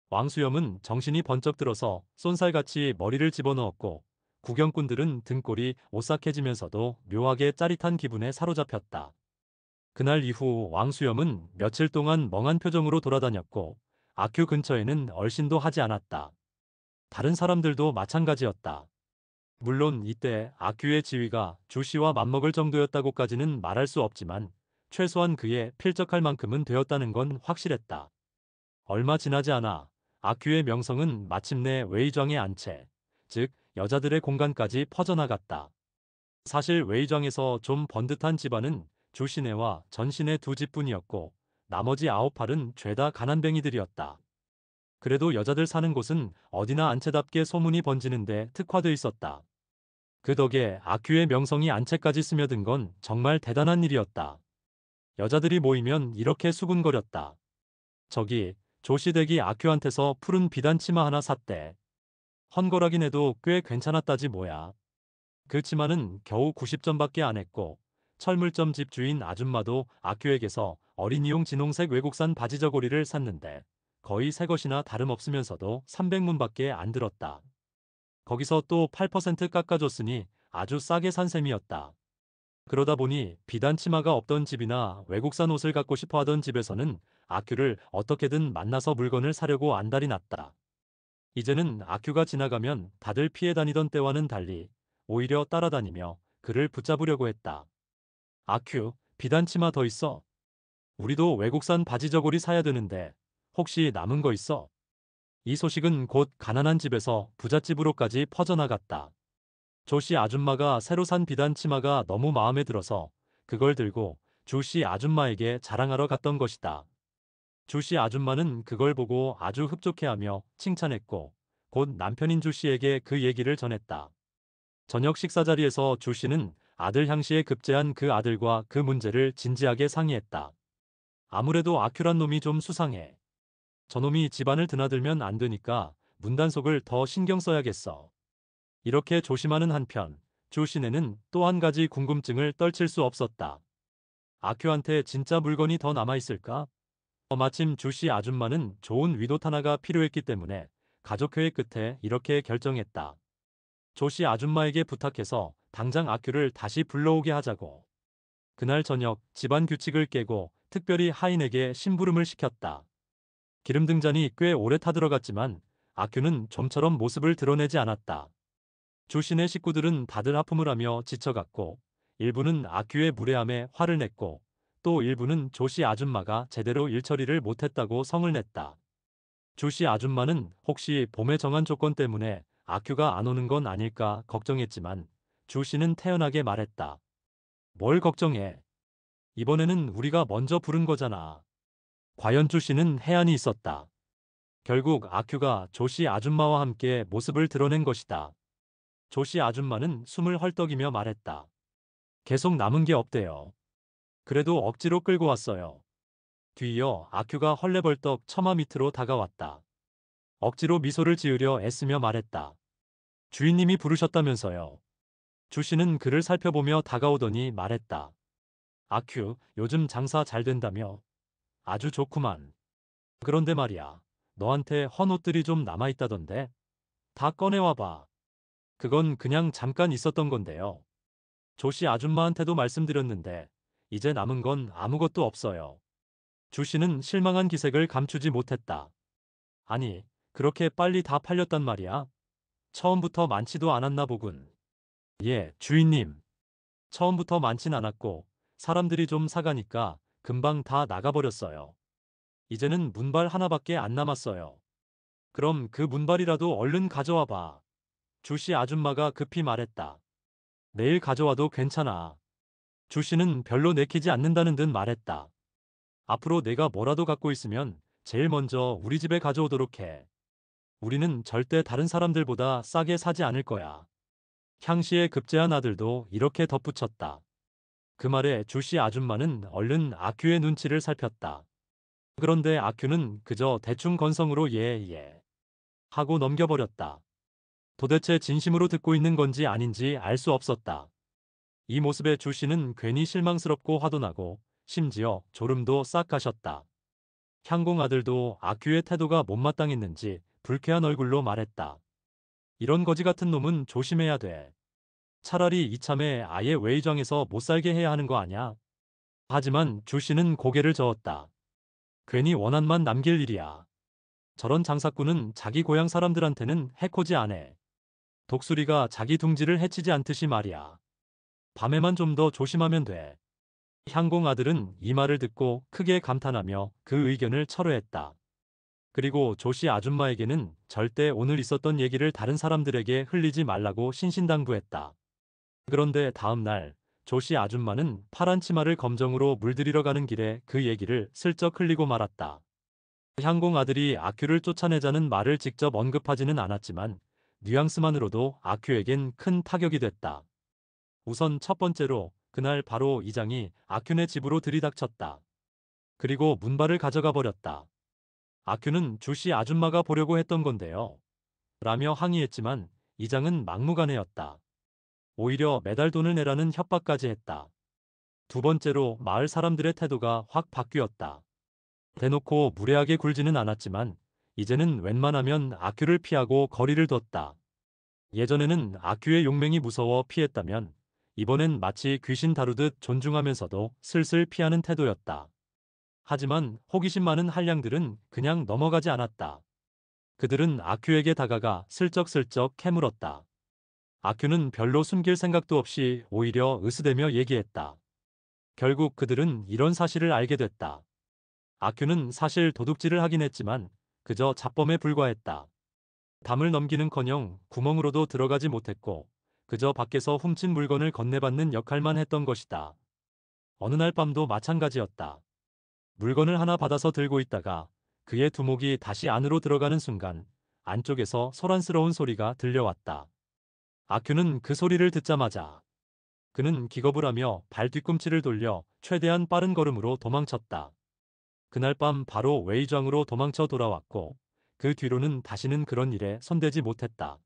왕수염은 정신이 번쩍 들어서 쏜살같이 머리를 집어넣었고 구경꾼들은 등골이 오싹해지면서도 묘하게 짜릿한 기분에 사로잡혔다. 그날 이후 왕수염은 며칠 동안 멍한 표정으로 돌아다녔고 아큐 근처에는 얼씬도 하지 않았다. 다른 사람들도 마찬가지였다. 물론 이때 아큐의 지위가 주씨와 맞먹을 정도였다고까지는 말할 수 없지만 최소한 그에 필적할 만큼은 되었다는 건 확실했다. 얼마 지나지 않아 아큐의 명성은 마침내 웨이庄의 안채, 즉 여자들의 공간까지 퍼져나갔다. 사실 웨이庄에서 좀 번듯한 집안은 주시네와 전시네 두 집뿐이었고 나머지 9팔은 죄다 가난뱅이들이었다. 그래도 여자들 사는 곳은 어디나 안채답게 소문이 번지는데 특화돼 있었다. 그 덕에 아큐의 명성이 안채까지 스며든 건 정말 대단한 일이었다. 여자들이 모이면 이렇게 수군거렸다. 저기 조시댁이 아큐한테서 푸른 비단 치마 하나 샀대. 헝거라긴 해도 꽤 괜찮았다지 뭐야. 그 치마는 겨우 90점밖에 안 했고 철물점 집 주인 아줌마도 아큐에게서 어린이용 진홍색 외국산 바지 저고리를 샀는데 거의 새 것이나 다름없으면서도 300문밖에 안 들었다. 거기서 또 8% 깎아줬으니 아주 싸게 산 셈이었다. 그러다 보니 비단 치마가 없던 집이나 외국산 옷을 갖고 싶어 하던 집에서는 아큐를 어떻게든 만나서 물건을 사려고 안달이 났다. 이제는 아큐가 지나가면 다들 피해 다니던 때와는 달리 오히려 따라다니며 그를 붙잡으려고 했다. 아큐, 비단 치마 더 있어? 우리도 외국산 바지 저고리 사야 되는데 혹시 남은 거 있어? 이 소식은 곧 가난한 집에서 부잣집으로까지 퍼져나갔다. 조씨 아줌마가 새로 산 비단 치마가 너무 마음에 들어서 그걸 들고 주씨 아줌마에게 자랑하러 갔던 것이다. 주씨 아줌마는 그걸 보고 아주 흡족해하며 칭찬했고 곧 남편인 주씨에게 그 얘기를 전했다. 저녁 식사 자리에서 주씨는 아들 향시에 급제한 그 아들과 그 문제를 진지하게 상의했다. 아무래도 아큐란 놈이 좀 수상해. 저놈이 집안을 드나들면 안 되니까 문단속을 더 신경 써야겠어. 이렇게 조심하는 한편 주씨네는 또 한 가지 궁금증을 떨칠 수 없었다. 아큐한테 진짜 물건이 더 남아있을까? 마침 주씨 아줌마는 좋은 위옷 하나가 필요했기 때문에 가족회의 끝에 이렇게 결정했다. 조씨 아줌마에게 부탁해서 당장 아큐를 다시 불러오게 하자고. 그날 저녁 집안 규칙을 깨고 특별히 하인에게 심부름을 시켰다. 기름 등잔이 꽤 오래 타들어갔지만 아큐는 좀처럼 모습을 드러내지 않았다. 주신의 식구들은 다들 하품을 하며 지쳐갔고 일부는 아큐의 무례함에 화를 냈고 또 일부는 조씨 아줌마가 제대로 일처리를 못했다고 성을 냈다. 조씨 아줌마는 혹시 봄에 정한 조건 때문에 아큐가 안 오는 건 아닐까 걱정했지만 주씨는 태연하게 말했다. 뭘 걱정해. 이번에는 우리가 먼저 부른 거잖아. 과연 주씨는 해안이 있었다. 결국 아큐가 조씨 아줌마와 함께 모습을 드러낸 것이다. 조씨 아줌마는 숨을 헐떡이며 말했다. 계속 남은 게 없대요. 그래도 억지로 끌고 왔어요. 뒤이어 아큐가 헐레벌떡 처마 밑으로 다가왔다. 억지로 미소를 지으려 애쓰며 말했다. 주인님이 부르셨다면서요. 주씨는 그를 살펴보며 다가오더니 말했다. 아큐, 요즘 장사 잘 된다며? 아주 좋구만. 그런데 말이야. 너한테 헌 옷들이 좀 남아있다던데? 다 꺼내와봐. 그건 그냥 잠깐 있었던 건데요. 조씨 아줌마한테도 말씀드렸는데 이제 남은 건 아무것도 없어요. 주씨는 실망한 기색을 감추지 못했다. 아니, 그렇게 빨리 다 팔렸단 말이야? 처음부터 많지도 않았나 보군. 예, 주인님. 처음부터 많진 않았고 사람들이 좀 사가니까 금방 다 나가버렸어요. 이제는 문발 하나밖에 안 남았어요. 그럼 그 문발이라도 얼른 가져와 봐. 주씨 아줌마가 급히 말했다. 내일 가져와도 괜찮아. 주씨는 별로 내키지 않는다는 듯 말했다. 앞으로 내가 뭐라도 갖고 있으면 제일 먼저 우리 집에 가져오도록 해. 우리는 절대 다른 사람들보다 싸게 사지 않을 거야. 향씨의 급제한 아들도 이렇게 덧붙였다. 그 말에 주씨 아줌마는 얼른 아큐의 눈치를 살폈다. 그런데 아큐는 그저 대충 건성으로 예 하고 넘겨버렸다. 도대체 진심으로 듣고 있는 건지 아닌지 알 수 없었다. 이 모습에 주씨는 괜히 실망스럽고 화도 나고 심지어 졸음도 싹 가셨다. 향공 아들도 아큐의 태도가 못마땅했는지 불쾌한 얼굴로 말했다. 이런 거지 같은 놈은 조심해야 돼. 차라리 이참에 아예 웨이장에서 못 살게 해야 하는 거 아냐? 하지만 주씨는 고개를 저었다. 괜히 원한만 남길 일이야. 저런 장사꾼은 자기 고향 사람들한테는 해코지 안 해. 독수리가 자기 둥지를 해치지 않듯이 말이야. 밤에만 좀 더 조심하면 돼. 향공 아들은 이 말을 듣고 크게 감탄하며 그 의견을 철회했다. 그리고 조씨 아줌마에게는 절대 오늘 있었던 얘기를 다른 사람들에게 흘리지 말라고 신신당부했다. 그런데 다음 날 조씨 아줌마는 파란 치마를 검정으로 물들이러 가는 길에 그 얘기를 슬쩍 흘리고 말았다. 향공 아들이 아큐를 쫓아내자는 말을 직접 언급하지는 않았지만 뉘앙스만으로도 아큐에겐 큰 타격이 됐다. 우선 첫 번째로 그날 바로 이장이 아큐네 집으로 들이닥쳤다. 그리고 문발을 가져가 버렸다. 아큐는 주씨 아줌마가 보려고 했던 건데요. 라며 항의했지만 이장은 막무가내였다. 오히려 매달 돈을 내라는 협박까지 했다. 두 번째로 마을 사람들의 태도가 확 바뀌었다. 대놓고 무례하게 굴지는 않았지만 이제는 웬만하면 아큐를 피하고 거리를 뒀다. 예전에는 아큐의 용맹이 무서워 피했다면 이번엔 마치 귀신 다루듯 존중하면서도 슬슬 피하는 태도였다. 하지만 호기심 많은 한량들은 그냥 넘어가지 않았다. 그들은 아큐에게 다가가 슬쩍슬쩍 캐물었다. 아큐는 별로 숨길 생각도 없이 오히려 으스대며 얘기했다. 결국 그들은 이런 사실을 알게 됐다. 아큐는 사실 도둑질을 하긴 했지만 그저 잡범에 불과했다. 담을 넘기는커녕 구멍으로도 들어가지 못했고 그저 밖에서 훔친 물건을 건네받는 역할만 했던 것이다. 어느 날 밤도 마찬가지였다. 물건을 하나 받아서 들고 있다가 그의 두목이 다시 안으로 들어가는 순간 안쪽에서 소란스러운 소리가 들려왔다. 아큐는 그 소리를 듣자마자 그는 기겁을 하며 발 뒤꿈치를 돌려 최대한 빠른 걸음으로 도망쳤다. 그날 밤 바로 웨이장으로 도망쳐 돌아왔고 그 뒤로는 다시는 그런 일에 손대지 못했다.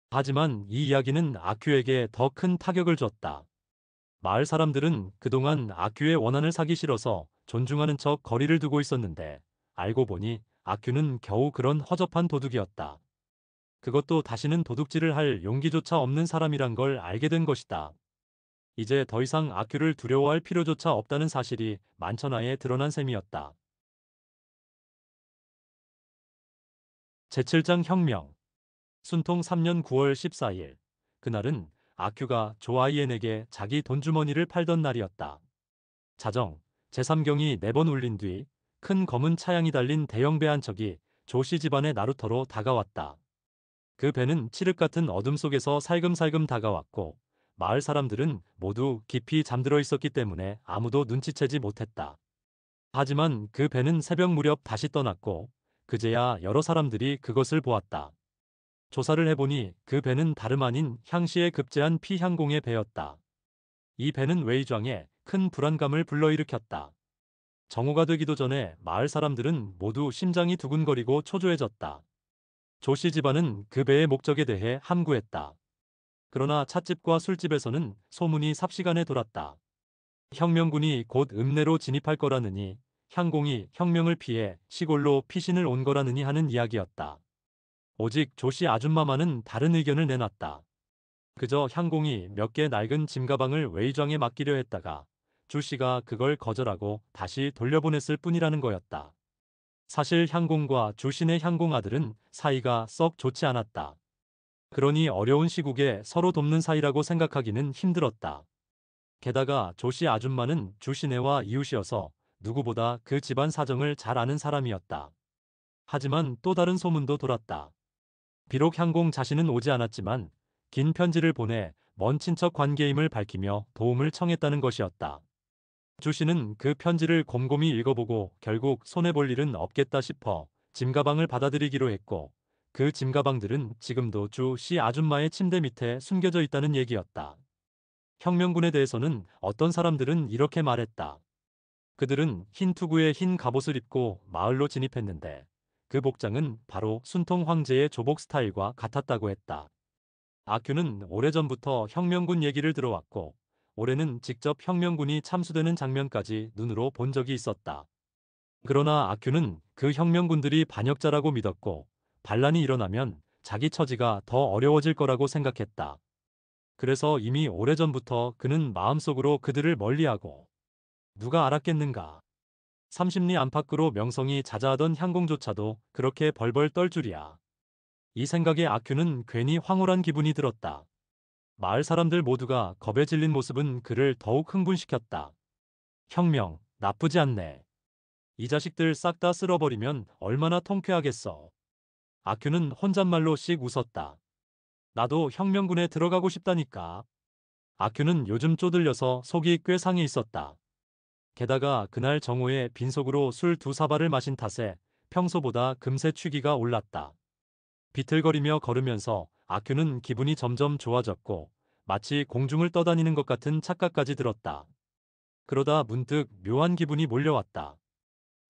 하지만 이 이야기는 아큐에게 더 큰 타격을 줬다. 마을 사람들은 그동안 아큐의 원한을 사기 싫어서 존중하는 척 거리를 두고 있었는데 알고 보니 아큐는 겨우 그런 허접한 도둑이었다. 그것도 다시는 도둑질을 할 용기조차 없는 사람이란 걸 알게 된 것이다. 이제 더 이상 아큐를 두려워할 필요조차 없다는 사실이 만천하에 드러난 셈이었다. 제7장 혁명. 순통 3년 9월 14일. 그날은 아큐가 조아이엔에게 자기 돈주머니를 팔던 날이었다. 자정, 제3경이 4번 울린 뒤 큰 검은 차양이 달린 대형 배 한 척이 조씨 집안의 나루터로 다가왔다. 그 배는 칠흑 같은 어둠 속에서 살금살금 다가왔고 마을 사람들은 모두 깊이 잠들어 있었기 때문에 아무도 눈치채지 못했다. 하지만 그 배는 새벽 무렵 다시 떠났고 그제야 여러 사람들이 그것을 보았다. 조사를 해보니 그 배는 다름 아닌 향시에 급제한 피향공의 배였다. 이 배는 웨이장에 큰 불안감을 불러일으켰다. 정오가 되기도 전에 마을 사람들은 모두 심장이 두근거리고 초조해졌다. 조씨 집안은 그 배의 목적에 대해 함구했다. 그러나 찻집과 술집에서는 소문이 삽시간에 돌았다. 혁명군이 곧 읍내로 진입할 거라느니, 향공이 혁명을 피해 시골로 피신을 온 거라느니 하는 이야기였다. 오직 조씨 아줌마만은 다른 의견을 내놨다. 그저 향공이 몇 개 낡은 짐가방을 웨이장에 맡기려 했다가 주씨가 그걸 거절하고 다시 돌려보냈을 뿐이라는 거였다. 사실 향공과 주신의 향공 아들은 사이가 썩 좋지 않았다. 그러니 어려운 시국에 서로 돕는 사이라고 생각하기는 힘들었다. 게다가 조씨 아줌마는 주시네와 이웃이어서 누구보다 그 집안 사정을 잘 아는 사람이었다. 하지만 또 다른 소문도 돌았다. 비록 향공 자신은 오지 않았지만 긴 편지를 보내 먼 친척 관계임을 밝히며 도움을 청했다는 것이었다. 주씨는 그 편지를 곰곰이 읽어보고 결국 손해볼 일은 없겠다 싶어 짐가방을 받아들이기로 했고, 그 짐가방들은 지금도 주씨 아줌마의 침대 밑에 숨겨져 있다는 얘기였다. 혁명군에 대해서는 어떤 사람들은 이렇게 말했다. 그들은 흰 투구에 흰 갑옷을 입고 마을로 진입했는데 그 복장은 바로 순통 황제의 조복 스타일과 같았다고 했다. 아큐는 오래전부터 혁명군 얘기를 들어왔고, 올해는 직접 혁명군이 참수되는 장면까지 눈으로 본 적이 있었다. 그러나 아큐는 그 혁명군들이 반역자라고 믿었고, 반란이 일어나면 자기 처지가 더 어려워질 거라고 생각했다. 그래서 이미 오래전부터 그는 마음속으로 그들을 멀리하고, 누가 알았겠는가. 30리 안팎으로 명성이 자자하던 향공조차도 그렇게 벌벌 떨 줄이야. 이 생각에 아큐는 괜히 황홀한 기분이 들었다. 마을 사람들 모두가 겁에 질린 모습은 그를 더욱 흥분시켰다. 혁명, 나쁘지 않네. 이 자식들 싹 다 쓸어버리면 얼마나 통쾌하겠어. 아큐는 혼잣말로 씩 웃었다. 나도 혁명군에 들어가고 싶다니까. 아큐는 요즘 쪼들려서 속이 꽤 상해 있었다. 게다가 그날 정오에 빈속으로 술 2사발을 마신 탓에 평소보다 금세 취기가 올랐다. 비틀거리며 걸으면서 아큐는 기분이 점점 좋아졌고 마치 공중을 떠다니는 것 같은 착각까지 들었다. 그러다 문득 묘한 기분이 몰려왔다.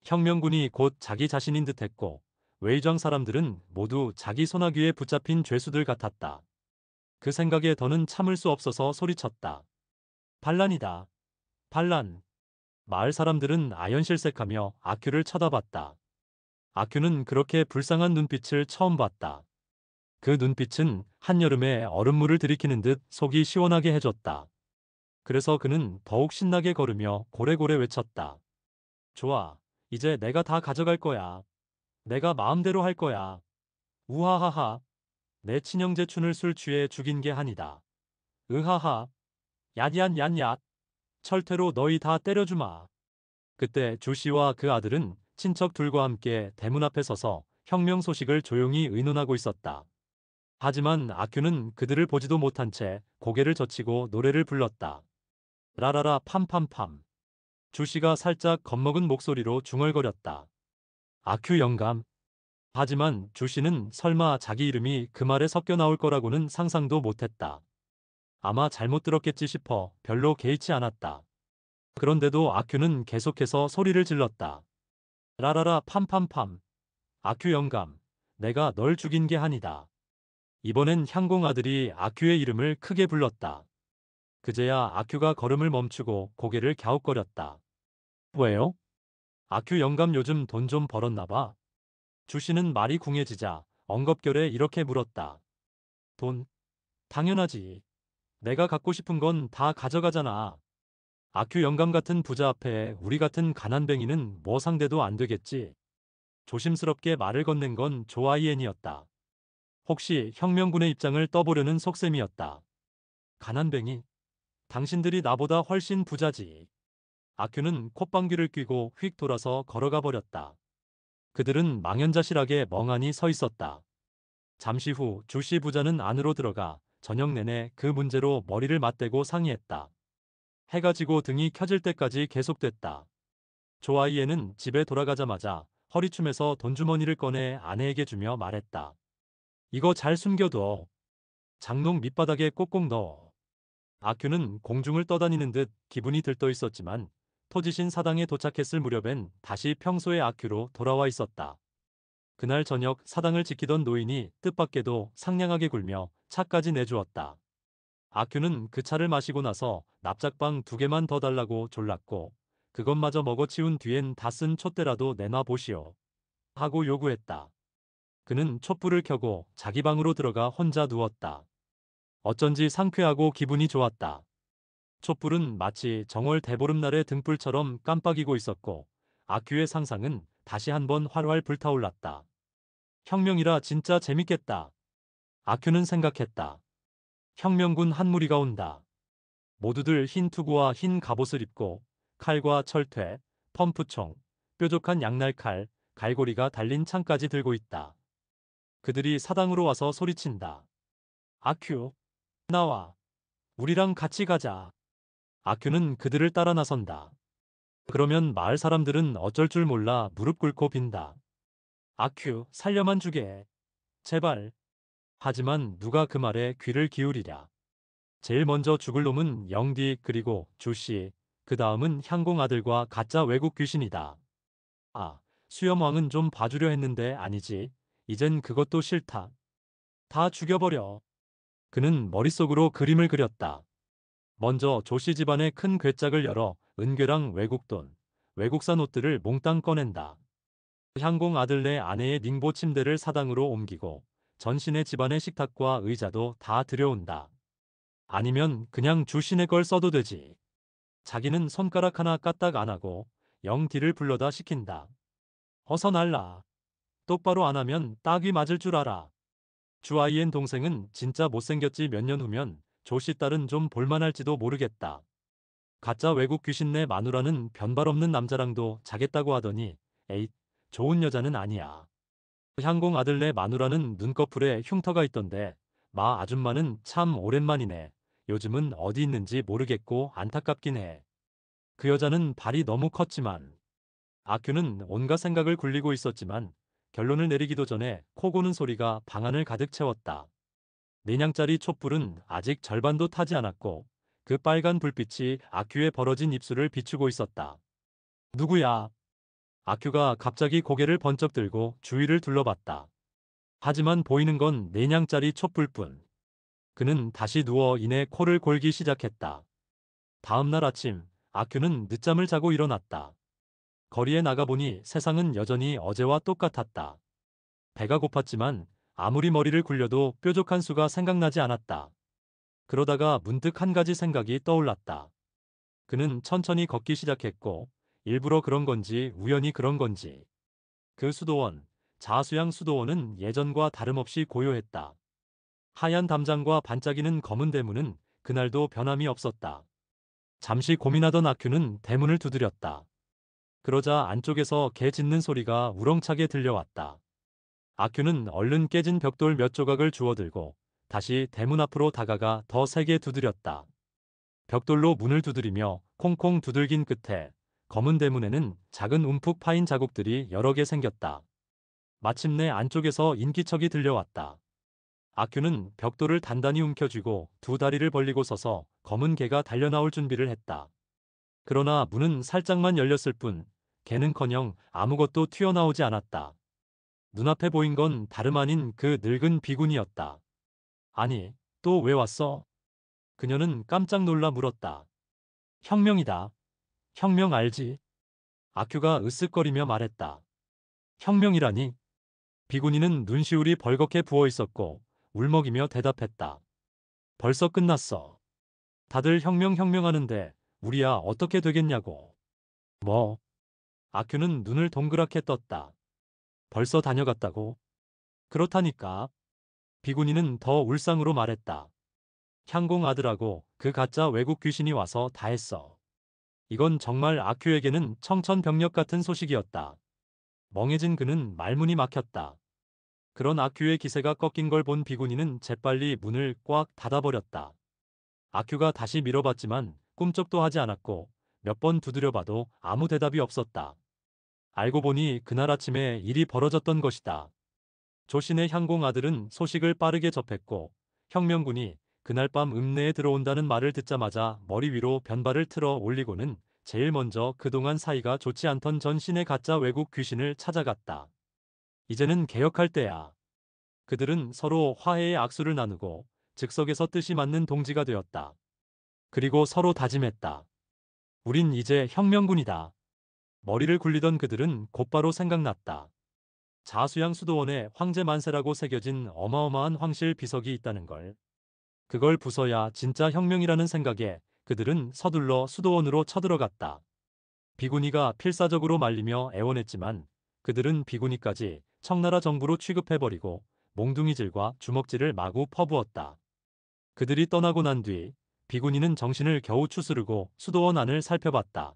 혁명군이 곧 자기 자신인 듯했고 웨이정 사람들은 모두 자기 소나귀에 붙잡힌 죄수들 같았다. 그 생각에 더는 참을 수 없어서 소리쳤다. 반란이다. 반란. 마을 사람들은 아연실색하며 아큐를 쳐다봤다. 아큐는 그렇게 불쌍한 눈빛을 처음 봤다. 그 눈빛은 한여름에 얼음물을 들이키는 듯 속이 시원하게 해줬다. 그래서 그는 더욱 신나게 걸으며 고래고래 외쳤다. 좋아. 이제 내가 다 가져갈 거야. 내가 마음대로 할 거야. 우하하하. 내 친형제춘을 술 취해 죽인 게 아니다. 으하하. 얏얏 얏얏. 철퇴로 너희 다 때려주마. 그때 주씨와 그 아들은 친척 둘과 함께 대문 앞에 서서 혁명 소식을 조용히 의논하고 있었다. 하지만 아큐는 그들을 보지도 못한 채 고개를 젖히고 노래를 불렀다. 라라라 팜팜팜. 주씨가 살짝 겁먹은 목소리로 중얼거렸다. 아큐 영감. 하지만 주씨는 설마 자기 이름이 그 말에 섞여 나올 거라고는 상상도 못했다. 아마 잘못 들었겠지 싶어 별로 개의치 않았다. 그런데도 아큐는 계속해서 소리를 질렀다. 라라라 팜팜팜. 아큐 영감. 내가 널 죽인 게 아니다. 이번엔 향공 아들이 아큐의 이름을 크게 불렀다. 그제야 아큐가 걸음을 멈추고 고개를 갸웃거렸다. 왜요? 아큐 영감 요즘 돈 좀 벌었나 봐. 주씨는 말이 궁해지자 엉겁결에 이렇게 물었다. 돈? 당연하지. 내가 갖고 싶은 건 다 가져가잖아. 아큐 영감 같은 부자 앞에 우리 같은 가난뱅이는 뭐 상대도 안 되겠지. 조심스럽게 말을 건넨 건 조아이엔이었다. 혹시 혁명군의 입장을 떠보려는 속셈이었다. 가난뱅이? 당신들이 나보다 훨씬 부자지. 아큐는 콧방귀를 뀌고 휙 돌아서 걸어가 버렸다. 그들은 망연자실하게 멍하니 서 있었다. 잠시 후 주씨 부자는 안으로 들어가 저녁 내내 그 문제로 머리를 맞대고 상의했다. 해가 지고 등이 켜질 때까지 계속됐다. 조아이에는 집에 돌아가자마자 허리춤에서 돈주머니를 꺼내 아내에게 주며 말했다. 이거 잘 숨겨둬. 장롱 밑바닥에 꼭꼭 넣어. 아큐는 공중을 떠다니는 듯 기분이 들떠 있었지만 토지신 사당에 도착했을 무렵엔 다시 평소의 아큐로 돌아와 있었다. 그날 저녁 사당을 지키던 노인이 뜻밖에도 상냥하게 굴며 차까지 내주었다. 아큐는 그 차를 마시고 나서 납작빵 2개만 더 달라고 졸랐고 그것마저 먹어치운 뒤엔 다 쓴 촛대라도 내놔 보시오 하고 요구했다. 그는 촛불을 켜고 자기 방으로 들어가 혼자 누웠다. 어쩐지 상쾌하고 기분이 좋았다. 촛불은 마치 정월 대보름날의 등불처럼 깜빡이고 있었고 아큐의 상상은 다시 한번 활활 불타올랐다. 혁명이라 진짜 재밌겠다. 아큐는 생각했다. 혁명군 한 무리가 온다. 모두들 흰 투구와 흰 갑옷을 입고 칼과 철퇴, 펌프총, 뾰족한 양날칼, 갈고리가 달린 창까지 들고 있다. 그들이 사당으로 와서 소리친다. 아큐, 나와. 우리랑 같이 가자. 아큐는 그들을 따라 나선다. 그러면 마을 사람들은 어쩔 줄 몰라 무릎 꿇고 빈다. 아큐, 살려만 주게. 제발. 하지만 누가 그 말에 귀를 기울이랴. 제일 먼저 죽을 놈은 영디 그리고 주씨, 그 다음은 향공 아들과 가짜 외국 귀신이다. 아, 수염왕은 좀 봐주려 했는데 아니지. 이젠 그것도 싫다. 다 죽여버려. 그는 머릿속으로 그림을 그렸다. 먼저 조씨 집안의 큰 괴짝을 열어 은괴랑 외국돈, 외국산 옷들을 몽땅 꺼낸다. 향공 아들네 아내의 닝보 침대를 사당으로 옮기고 전신의 집안의 식탁과 의자도 다 들여온다. 아니면 그냥 주신의 걸 써도 되지. 자기는 손가락 하나 까딱 안 하고 영디를 불러다 시킨다. 어서 날라. 똑바로 안 하면 따귀 맞을 줄 알아. 주아이엔 동생은 진짜 못생겼지 몇 년 후면 조씨 딸은 좀 볼만할지도 모르겠다. 가짜 외국 귀신네 마누라는 변발 없는 남자랑도 자겠다고 하더니 에잇, 좋은 여자는 아니야. 향공 아들네 마누라는 눈꺼풀에 흉터가 있던데 마 아줌마는 참 오랜만이네. 요즘은 어디 있는지 모르겠고 안타깝긴 해. 그 여자는 발이 너무 컸지만 아큐는 온갖 생각을 굴리고 있었지만 결론을 내리기도 전에 코 고는 소리가 방안을 가득 채웠다. 네냥짜리 촛불은 아직 절반도 타지 않았고 그 빨간 불빛이 아큐의 벌어진 입술을 비추고 있었다. 누구야? 아큐가 갑자기 고개를 번쩍 들고 주위를 둘러봤다. 하지만 보이는 건 네냥짜리 촛불뿐. 그는 다시 누워 이내 코를 골기 시작했다. 다음 날 아침 아큐는 늦잠을 자고 일어났다. 거리에 나가보니 세상은 여전히 어제와 똑같았다. 배가 고팠지만 아무리 머리를 굴려도 뾰족한 수가 생각나지 않았다. 그러다가 문득 한 가지 생각이 떠올랐다. 그는 천천히 걷기 시작했고 일부러 그런 건지 우연히 그런 건지 그 수도원, 자수양 수도원은 예전과 다름없이 고요했다. 하얀 담장과 반짝이는 검은 대문은 그날도 변함이 없었다. 잠시 고민하던 아큐는 대문을 두드렸다. 그러자 안쪽에서 개 짖는 소리가 우렁차게 들려왔다. 아큐는 얼른 깨진 벽돌 몇 조각을 주워들고 다시 대문 앞으로 다가가 더 세게 두드렸다. 벽돌로 문을 두드리며 콩콩 두들긴 끝에 검은 대문에는 작은 움푹 파인 자국들이 여러 개 생겼다. 마침내 안쪽에서 인기척이 들려왔다. 아큐는 벽돌을 단단히 움켜쥐고 두 다리를 벌리고 서서 검은 개가 달려나올 준비를 했다. 그러나 문은 살짝만 열렸을 뿐 개는커녕 아무것도 튀어나오지 않았다. 눈앞에 보인 건 다름 아닌 그 늙은 비군이었다. 아니, 또 왜 왔어? 그녀는 깜짝 놀라 물었다. 혁명이다. 혁명 알지? 아큐가 으쓱거리며 말했다. 혁명이라니? 비구니는 눈시울이 벌겋게 부어 있었고 울먹이며 대답했다. 벌써 끝났어. 다들 혁명하는데 우리야 어떻게 되겠냐고. 뭐? 아큐는 눈을 동그랗게 떴다. 벌써 다녀갔다고? 그렇다니까. 비구니는 더 울상으로 말했다. 향공 아들하고 그 가짜 외국 귀신이 와서 다 했어. 이건 정말 아큐에게는 청천벽력 같은 소식이었다. 멍해진 그는 말문이 막혔다. 그런 아큐의 기세가 꺾인 걸 본 비구니는 재빨리 문을 꽉 닫아버렸다. 아큐가 다시 밀어봤지만 꿈쩍도 하지 않았고 몇 번 두드려봐도 아무 대답이 없었다. 알고 보니 그날 아침에 일이 벌어졌던 것이다. 조신의 향공 아들은 소식을 빠르게 접했고 혁명군이 그날 밤 읍내에 들어온다는 말을 듣자마자 머리 위로 변발을 틀어 올리고는 제일 먼저 그동안 사이가 좋지 않던 전신의 가짜 외국 귀신을 찾아갔다. 이제는 개혁할 때야. 그들은 서로 화해의 악수를 나누고 즉석에서 뜻이 맞는 동지가 되었다. 그리고 서로 다짐했다. 우린 이제 혁명군이다. 머리를 굴리던 그들은 곧바로 생각났다. 자수양 수도원에 황제 만세라고 새겨진 어마어마한 황실 비석이 있다는 걸. 그걸 부숴야 진짜 혁명이라는 생각에 그들은 서둘러 수도원으로 쳐들어갔다. 비구니가 필사적으로 말리며 애원했지만 그들은 비구니까지 청나라 정부로 취급해버리고 몽둥이질과 주먹질을 마구 퍼부었다. 그들이 떠나고 난 뒤 비구니는 정신을 겨우 추스르고 수도원 안을 살펴봤다.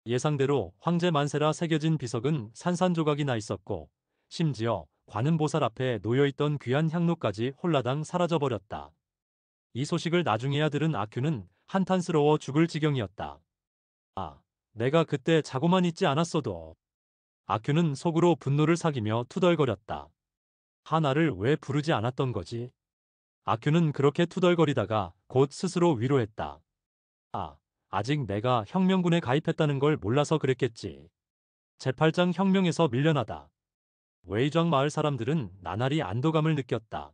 예상대로 황제 만세라 새겨진 비석은 산산조각이 나 있었고 심지어 관음보살 앞에 놓여있던 귀한 향로까지 홀라당 사라져버렸다. 이 소식을 나중에야 들은 아큐는 한탄스러워 죽을 지경이었다. 아, 내가 그때 자고만 있지 않았어도. 아큐는 속으로 분노를 사기며 투덜거렸다. 하나를 왜 부르지 않았던 거지? 아큐는 그렇게 투덜거리다가 곧 스스로 위로했다. 아, 아직 내가 혁명군에 가입했다는 걸 몰라서 그랬겠지. 제8장 혁명에서 밀려나다. 웨이庄 마을 사람들은 나날이 안도감을 느꼈다.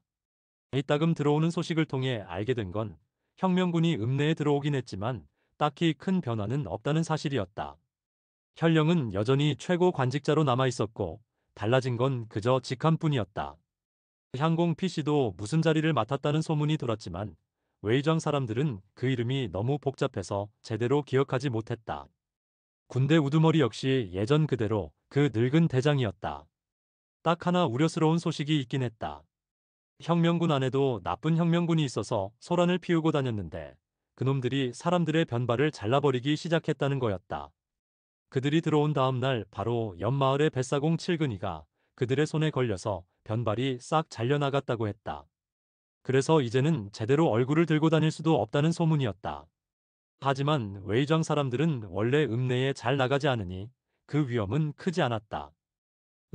이따금 들어오는 소식을 통해 알게 된 건 혁명군이 읍내에 들어오긴 했지만 딱히 큰 변화는 없다는 사실이었다. 현령은 여전히 최고 관직자로 남아 있었고 달라진 건 그저 직함뿐이었다. 향공 PC도 무슨 자리를 맡았다는 소문이 돌았지만 웨이庄 사람들은 그 이름이 너무 복잡해서 제대로 기억하지 못했다. 군대 우두머리 역시 예전 그대로 그 늙은 대장이었다. 딱 하나 우려스러운 소식이 있긴 했다. 혁명군 안에도 나쁜 혁명군이 있어서 소란을 피우고 다녔는데 그놈들이 사람들의 변발을 잘라버리기 시작했다는 거였다. 그들이 들어온 다음 날 바로 옆 마을의 뱃사공 칠근이가 그들의 손에 걸려서 변발이 싹 잘려나갔다고 했다. 그래서 이제는 제대로 얼굴을 들고 다닐 수도 없다는 소문이었다. 하지만 웨이庄 사람들은 원래 읍내에 잘 나가지 않으니 그 위험은 크지 않았다.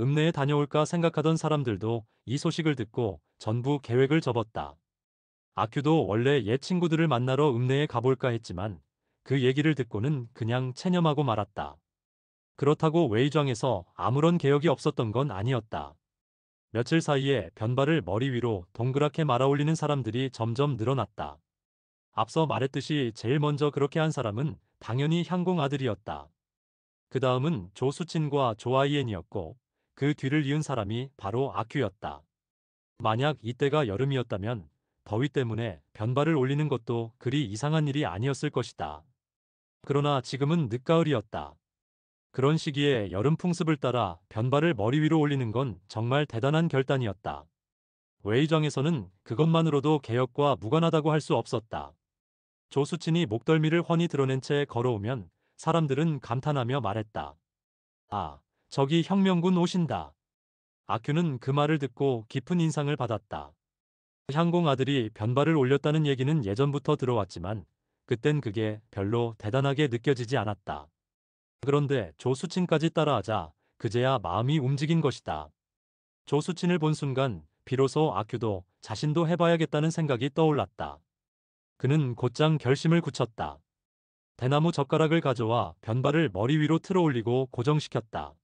읍내에 다녀올까 생각하던 사람들도 이 소식을 듣고 전부 계획을 접었다. 아큐도 원래 옛 친구들을 만나러 읍내에 가볼까 했지만 그 얘기를 듣고는 그냥 체념하고 말았다. 그렇다고 웨이庄에서 아무런 개혁이 없었던 건 아니었다. 며칠 사이에 변발을 머리 위로 동그랗게 말아올리는 사람들이 점점 늘어났다. 앞서 말했듯이 제일 먼저 그렇게 한 사람은 당연히 향공 아들이었다. 그 다음은 조수친과 조아이엔이었고 그 뒤를 이은 사람이 바로 아큐였다. 만약 이때가 여름이었다면 더위 때문에 변발을 올리는 것도 그리 이상한 일이 아니었을 것이다. 그러나 지금은 늦가을이었다. 그런 시기에 여름 풍습을 따라 변발을 머리 위로 올리는 건 정말 대단한 결단이었다. 웨이庄에서는 그것만으로도 개혁과 무관하다고 할 수 없었다. 조수친이 목덜미를 훤히 드러낸 채 걸어오면 사람들은 감탄하며 말했다. 아, 저기 혁명군 오신다. 아큐는 그 말을 듣고 깊은 인상을 받았다. 향공 아들이 변발을 올렸다는 얘기는 예전부터 들어왔지만 그땐 그게 별로 대단하게 느껴지지 않았다. 그런데 조수친까지 따라하자 그제야 마음이 움직인 것이다. 조수친을 본 순간 비로소 아큐도 자신도 해봐야겠다는 생각이 떠올랐다. 그는 곧장 결심을 굳혔다. 대나무 젓가락을 가져와 변발을 머리 위로 틀어 올리고 고정시켰다.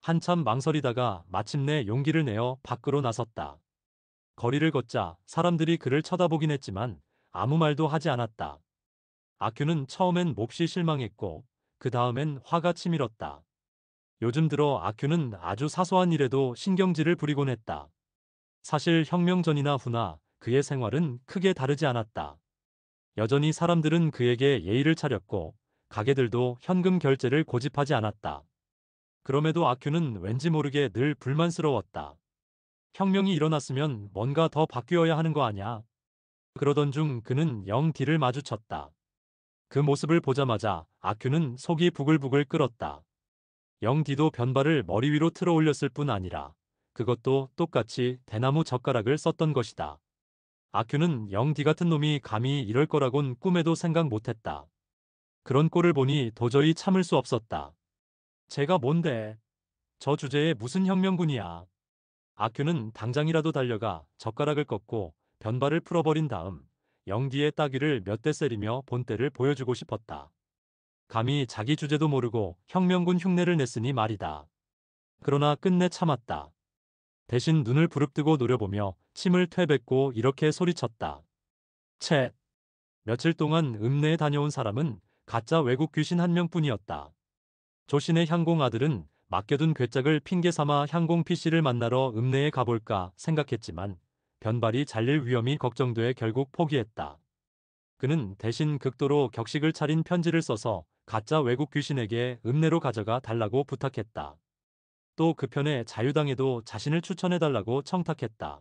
한참 망설이다가 마침내 용기를 내어 밖으로 나섰다. 거리를 걷자 사람들이 그를 쳐다보긴 했지만 아무 말도 하지 않았다. 아큐는 처음엔 몹시 실망했고 그 다음엔 화가 치밀었다. 요즘 들어 아큐는 아주 사소한 일에도 신경질을 부리곤 했다. 사실 혁명 전이나 후나 그의 생활은 크게 다르지 않았다. 여전히 사람들은 그에게 예의를 차렸고 가게들도 현금 결제를 고집하지 않았다. 그럼에도 아큐는 왠지 모르게 늘 불만스러웠다. 혁명이 일어났으면 뭔가 더 바뀌어야 하는 거 아냐? 그러던 중 그는 영디를 마주쳤다. 그 모습을 보자마자 아큐는 속이 부글부글 끓었다. 영디도 변발을 머리 위로 틀어 올렸을 뿐 아니라 그것도 똑같이 대나무 젓가락을 썼던 것이다. 아큐는 영디 같은 놈이 감히 이럴 거라곤 꿈에도 생각 못했다. 그런 꼴을 보니 도저히 참을 수 없었다. 제가 뭔데? 저 주제에 무슨 혁명군이야. 아큐는 당장이라도 달려가 젓가락을 꺾고 변발을 풀어버린 다음 영디의 따귀를 몇 대 세리며 본때를 보여주고 싶었다. 감히 자기 주제도 모르고 혁명군 흉내를 냈으니 말이다. 그러나 끝내 참았다. 대신 눈을 부릅뜨고 노려보며 침을 퇴뱉고 이렇게 소리쳤다. 채. 며칠 동안 읍내에 다녀온 사람은 가짜 외국 귀신 한 명뿐이었다. 조신의 향공 아들은 맡겨둔 괴짝을 핑계 삼아 향공 PC를 만나러 읍내에 가볼까 생각했지만 변발이 잘릴 위험이 걱정돼 결국 포기했다. 그는 대신 극도로 격식을 차린 편지를 써서 가짜 외국 귀신에게 읍내로 가져가 달라고 부탁했다. 또 그 편에 자유당에도 자신을 추천해달라고 청탁했다.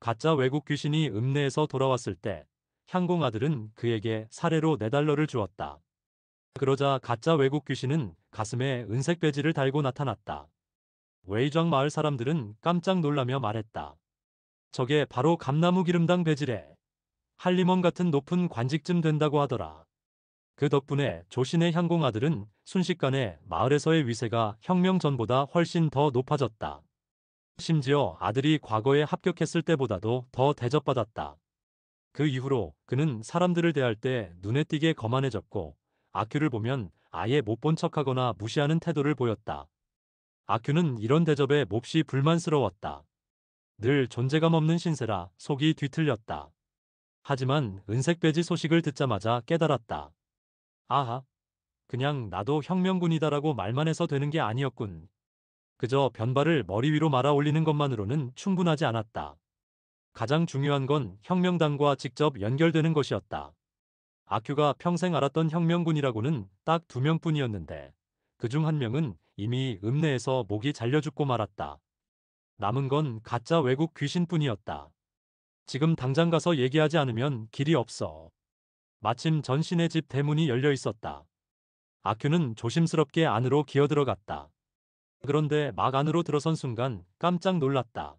가짜 외국 귀신이 읍내에서 돌아왔을 때 향공 아들은 그에게 사례로 4달러를 주었다. 그러자 가짜 외국 귀신은 가슴에 은색 배지를 달고 나타났다. 웨이庄 마을 사람들은 깜짝 놀라며 말했다. 저게 바로 감나무 기름당 배지래. 한림원 같은 높은 관직쯤 된다고 하더라. 그 덕분에 조신의 향공 아들은 순식간에 마을에서의 위세가 혁명 전보다 훨씬 더 높아졌다. 심지어 아들이 과거에 합격했을 때보다도 더 대접받았다. 그 이후로 그는 사람들을 대할 때 눈에 띄게 거만해졌고 아큐를 보면 아예 못 본 척하거나 무시하는 태도를 보였다. 아큐는 이런 대접에 몹시 불만스러웠다. 늘 존재감 없는 신세라 속이 뒤틀렸다. 하지만 은색 배지 소식을 듣자마자 깨달았다. 아하, 그냥 나도 혁명군이다라고 말만 해서 되는 게 아니었군. 그저 변발을 머리 위로 말아 올리는 것만으로는 충분하지 않았다. 가장 중요한 건 혁명당과 직접 연결되는 것이었다. 아큐가 평생 알았던 혁명군이라고는 딱 2명뿐이었는데 그중 한 명은 이미 읍내에서 목이 잘려 죽고 말았다. 남은 건 가짜 외국 귀신뿐이었다. 지금 당장 가서 얘기하지 않으면 길이 없어. 마침 전신의 집 대문이 열려 있었다. 아큐는 조심스럽게 안으로 기어들어갔다. 그런데 막 안으로 들어선 순간 깜짝 놀랐다.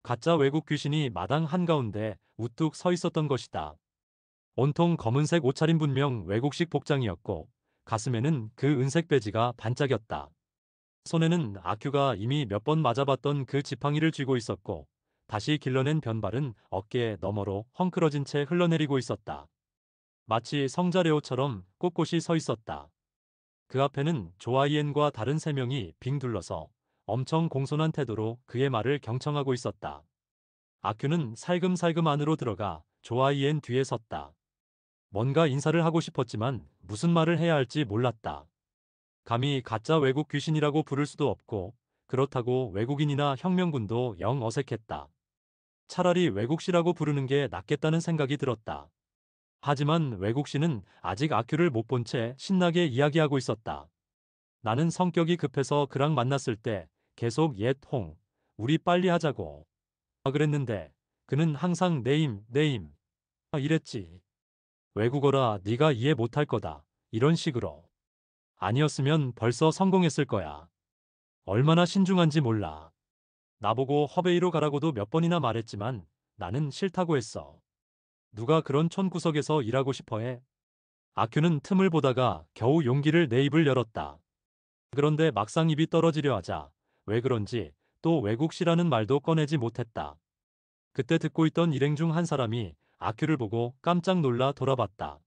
가짜 외국 귀신이 마당 한가운데 우뚝 서 있었던 것이다. 온통 검은색 옷차림 분명 외국식 복장이었고 가슴에는 그 은색 배지가 반짝였다. 손에는 아큐가 이미 몇 번 맞아봤던 그 지팡이를 쥐고 있었고 다시 길러낸 변발은 어깨 너머로 헝클어진 채 흘러내리고 있었다. 마치 성자레오처럼 꼿꼿이 서 있었다. 그 앞에는 조아이엔과 다른 3명이 빙 둘러서 엄청 공손한 태도로 그의 말을 경청하고 있었다. 아큐는 살금살금 안으로 들어가 조아이엔 뒤에 섰다. 뭔가 인사를 하고 싶었지만 무슨 말을 해야 할지 몰랐다. 감히 가짜 외국 귀신이라고 부를 수도 없고 그렇다고 외국인이나 혁명군도 영 어색했다. 차라리 외국시라고 부르는 게 낫겠다는 생각이 들었다. 하지만 외국시는 아직 아큐를 못 본 채 신나게 이야기하고 있었다. 나는 성격이 급해서 그랑 만났을 때 계속 옛 홍, 우리 빨리 하자고 그랬는데 그는 항상 네임 이랬지. 외국어라 네가 이해 못할 거다. 이런 식으로. 아니었으면 벌써 성공했을 거야. 얼마나 신중한지 몰라. 나보고 허베이로 가라고도 몇 번이나 말했지만 나는 싫다고 했어. 누가 그런 촌구석에서 일하고 싶어 해? 아큐는 틈을 보다가 겨우 용기를 내 입을 열었다. 그런데 막상 입이 떨어지려 하자 왜 그런지 또 외국시라는 말도 꺼내지 못했다. 그때 듣고 있던 일행 중 한 사람이 아큐를 보고 깜짝 놀라 돌아봤다.